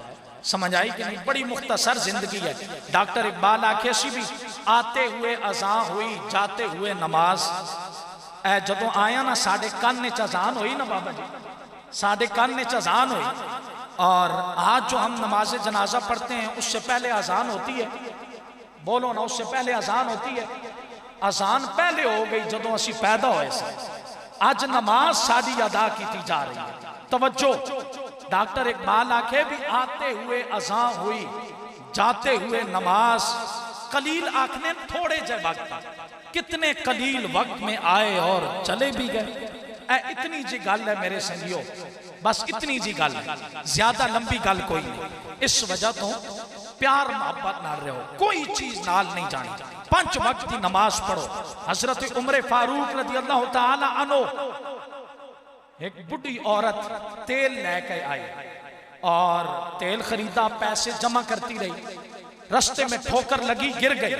समझ आई कि नहीं? बड़ी मुख्तसर जिंदगी है। डॉक्टर इकबाल आखे सी भी आते हुए अजान हुई, जाते हुए नमाज। जदों आया ना साढ़े कान च अजान हुई ना बाबा जी, साढ़े कान च अजान हुई, और आज जो हम नमाज जनाजा पढ़ते हैं उससे पहले अजान होती है। बोलो ना, उससे पहले अजान होती है। अजान पहले हो गई जदों असी पैदा होए सी। अज नमाज साड़ी अदा की जा रही है। तवज्जो, डॉक्टर इकबाल आखे भी आते हुए अजान हुई, जाते हुए नमाज। कलील आखने थोड़े जे वक्त, कितने कलील वक्त में आए और चले भी गए। इतनी जी गल है मेरे संगियो, बस इतनी जी गल है, ज्यादा लंबी गल कोई नहीं। इस वजह तो प्यार मोहब्बत नाल रहो, कोई चीज नाल नहीं जानी। 5 वक्त की नमाज पढ़ो। हजरत उमर फारूक रज़ी अल्लाह तआला अन्हु, एक बुढ़ी औरत तेल लेके आई और तेल खरीदा, पैसे जमा करती रही। रास्ते में ठोकर लगी, गिर गई,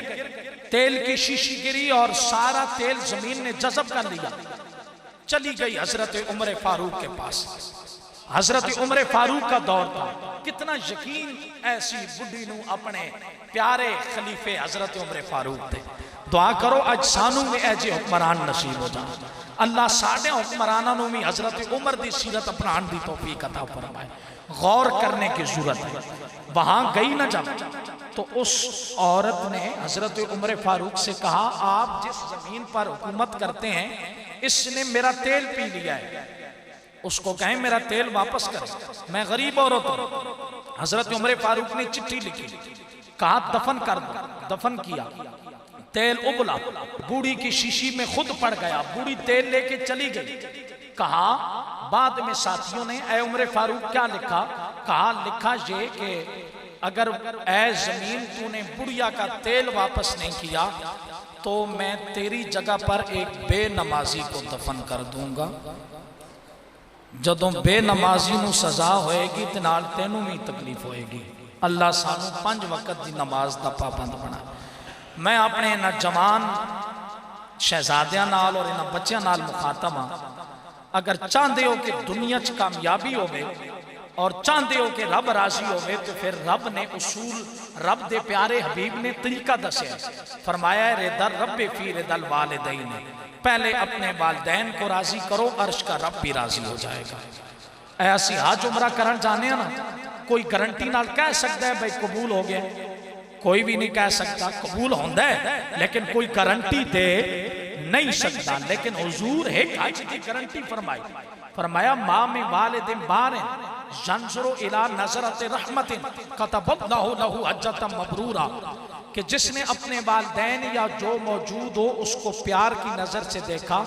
तेल की शीशी गिरी और सारा तेल जमीन ने जज़ब कर लिया। चली गई हजरत उमर फारूक के पास। हजरत उमर फारूक का दौर था। कितना यकीन ऐसी बुढ़ी नू अपने प्यारे खलीफे हजरत उमर फारूक थे। दुआ करो अज सानू में ऐजे हुक्मरान नसीब हो जाए। अल्लाह साढ़े हुक्मराना नू भी हजरत उमर की सीरत अपनाने की तौफीक अता फरमाए। गौर करने की जरूरत है। वहां गई ना जब, तो उस औरत ने हजरत उमर फारूक से कहा, आप जिस जमीन पर हुकूमत करते हैं इसने मेरा तेल पी लिया है, उसको कहें मेरा तेल वापस करें, मैं गरीब औरत हूं। हजरत उमर फारूक ने चिट्ठी लिखी, कहा दफन कर दो। दफन किया, तेल उबला, बूढ़ी की शीशी में खुद पड़ गया, बूढ़ी तेल लेके चली गई। कहा बाद में साथियों ने, ए उमर फारूक क्या लिखा? कहा लिखा ये कि अगर ए जमीन तूने बुढ़िया का तेल वापस नहीं किया तो मैं तेरी जगह पर एक बेनमाजी को दफन कर दूंगा। जदों बेनमाजी नू सजा होएगी ते नाल तैनू भी तकलीफ होएगी। अल्लाह सानू 5 वक्त की नमाज का पाबंद बना। मैं अपने इन्हां जवान शहजादियां नाल और इन्हां बच्चों नाल मुखातब हाँ। अगर चाहते हो कि दुनिया च कामयाबी होवे और चाहते हो कि रब राजी होवे तो फिर रब ने उसूल, रब दे प्यारे हबीब ने तरीका दसिया। फरमाया रेदर रब फी रेदल वालिदैन, पहले अपने वालिदैन को राजी करो, अर्श का रब भी राजी हो जाएगा। ऐसी हज उमरा करन जाने ना, कोई गारंटी नाल कह सकता है भाई कबूल हो गया? कोई भी नहीं कह सकता। कबूल होता है लेकिन कोई गारंटी दे नहीं सकता। लेकिन हुजूर है हज की गारंटी फरमाई। फरमाया मां में वालिदिन बारिन यंजुरु इला नज़रत रहमतिन कतबल्लाहु लहु हज्जतन मबरूरा, कि जिसने अपने वालिदैन या जो मौजूद हो उसको प्यार की नजर से देखा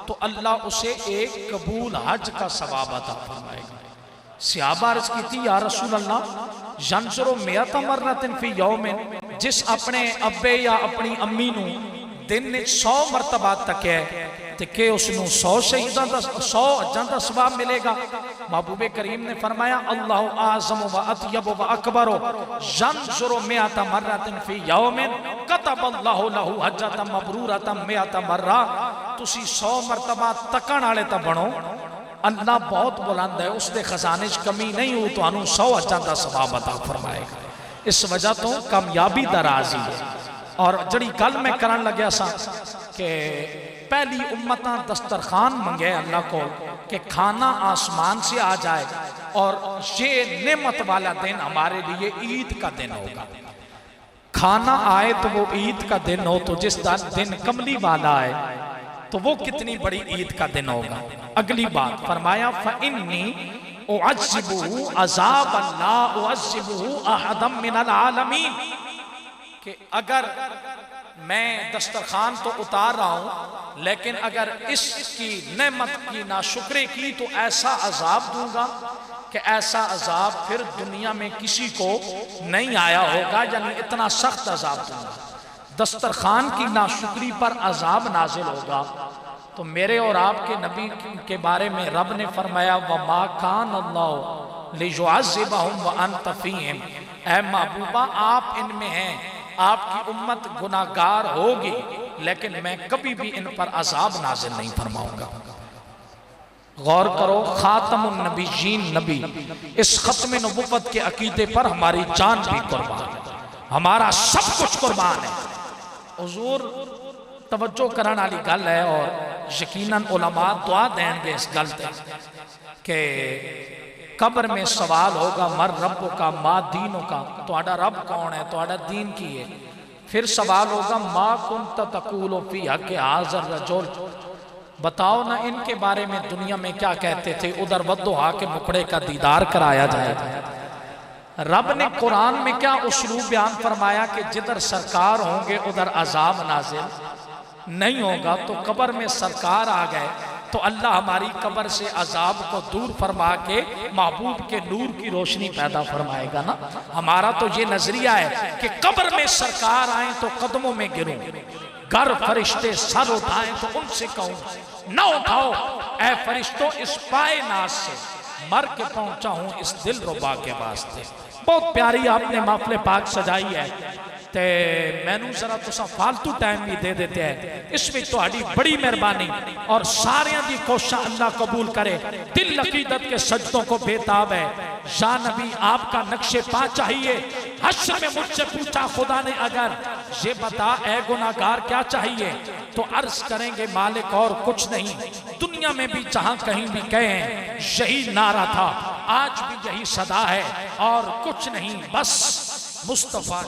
तो अल्लाह उसे एक कबूल हज का सवाब अता फरमाएगा। सहाबा अर्ज की थी, या रसूल अल्लाह यंजुरु मियता मर्रतिन फी यौमिन, जिस अपने अब्बे या अपनी अम्मी नू दिन में 100 मरतबा तक है तो के उसनू 100 शहीदां दा 100 हज्जां दा सवाब मिलेगा। महबूबे करीम ने फरमाया अल्लाहु आज़म व अतयब व अकबर यंजुरु मियता मर्रतिन फी यौमिन कतबल्लाहु लहु हज्जतन मबरूरतन मियता मर्रा। तुसी 100 मरतबा तकण वाले तो बनो, अल्लाह बहुत बुलंद है, उसके खजाने च कमी नहीं हो तो 100 अजां दा सवाब अता फरमाएगा। इस वजह तो कामयाबी दा राज़ी है। और जड़ी गल मैं करन लग्या सा कि पहली उम्मतां दस्तरखान मंगे अल्लाह को कि खाना आसमान से आ जाए, और ये नेमत वाला दिन हमारे लिए ईद का दिन होगा। खाना आए तो वो ईद का दिन हो, तो जिस दिन कमली वाला आए तो वो कितनी बड़ी ईद का दिन होगा। अगली बात फरमाया फ़इन्नी उअज़्ज़िबुहु अज़ाबन ला उअज़्ज़िबुहु अहदम मिनल आलमीन, कि अगर मैं दस्तरखान तो उतार रहा हूं, लेकिन अगर इसकी नेमत की नाशुक्री की तो ऐसा अजाब दूंगा कि ऐसा अजाब फिर दुनिया में किसी को नहीं आया होगा, यानी इतना सख्त अजाब दूंगा। दस्तरखान की नाशुक्री पर अजाब नाजिल होगा। तो मेरे और आपके नबी के बारे में रब ने फरमाया वमा कान अल्लाहु लियुअज़्ज़िबहुम व अंत फ़ीहिम, ऐ महबूबा आप इनमें हैं, आपकी उम्मत गुनाहगार होगी, लेकिन मैं कभी भी इन पर अजाब नाजिल नहीं फरमाऊंगा। गौर करो, खातमुन नबीयीन नबी, इस खत्म नबुव्वत के अकीदे पर हमारी जान भी कुर्बान है, हमारा सब कुछ कुर्बान है। हुजूर तवज्जो करने वाली गल है, और यकीनन उलमा दुआ देंगे इस गल पे कि कब्र में सवाल होगा मर रब का मा दीनों का, तुहाडा रब कौन है, तुहाडा दीन की है। फिर सवाल होगा मा कुंत तकूलु फी हक़्क़ि हाज़िर रजुल, बताओ ना इनके बारे में दुनिया में क्या कहते थे। उधर वद्दुहा के मुखड़े का दीदार कराया जाएगा। रब ने कुरान में क्या उस्लूब बयान फरमाया कि जिधर सरकार होंगे उधर अजाब नाजिल नहीं होगा। तो कब्र में सरकार आ गए तो अल्लाह हमारी कब्र से अजाब को दूर फरमा के महबूब के नूर की रोशनी पैदा फरमाएगा ना। हमारा तो ये नजरिया है कि कब्र में सरकार आए तो कदमों में गिरूं, गर फरिश्ते सर उठाएं तो उनसे कहूं न उठाओ ऐ फरिश्तों इस पाए नाज से, मर के पहुंचा हूं इस दिल रुबा के वास्ते। बहुत प्यारी आपने महफिल पाक सजाई है, ते मैनू जरा तुसा फालतू टाइम भी दे देते हैं, इसमें तुहाडी बड़ी मेहरबानी और सारियां दी कोशिश अल्लाह कबूल करे। दिल अकीदत के सजदों को बेताब है। या नबी आपका नक्शे पा चाहिए। हश्र में मुझसे पूछा खुदा ने अगर ये बता ए गुनाहगार क्या चाहिए, तो अर्ज करेंगे मालिक और कुछ नहीं। दुनिया में भी जहां कहीं भी कहें यही नारा था, आज भी यही सदा है और कुछ नहीं, बस मुस्तफा।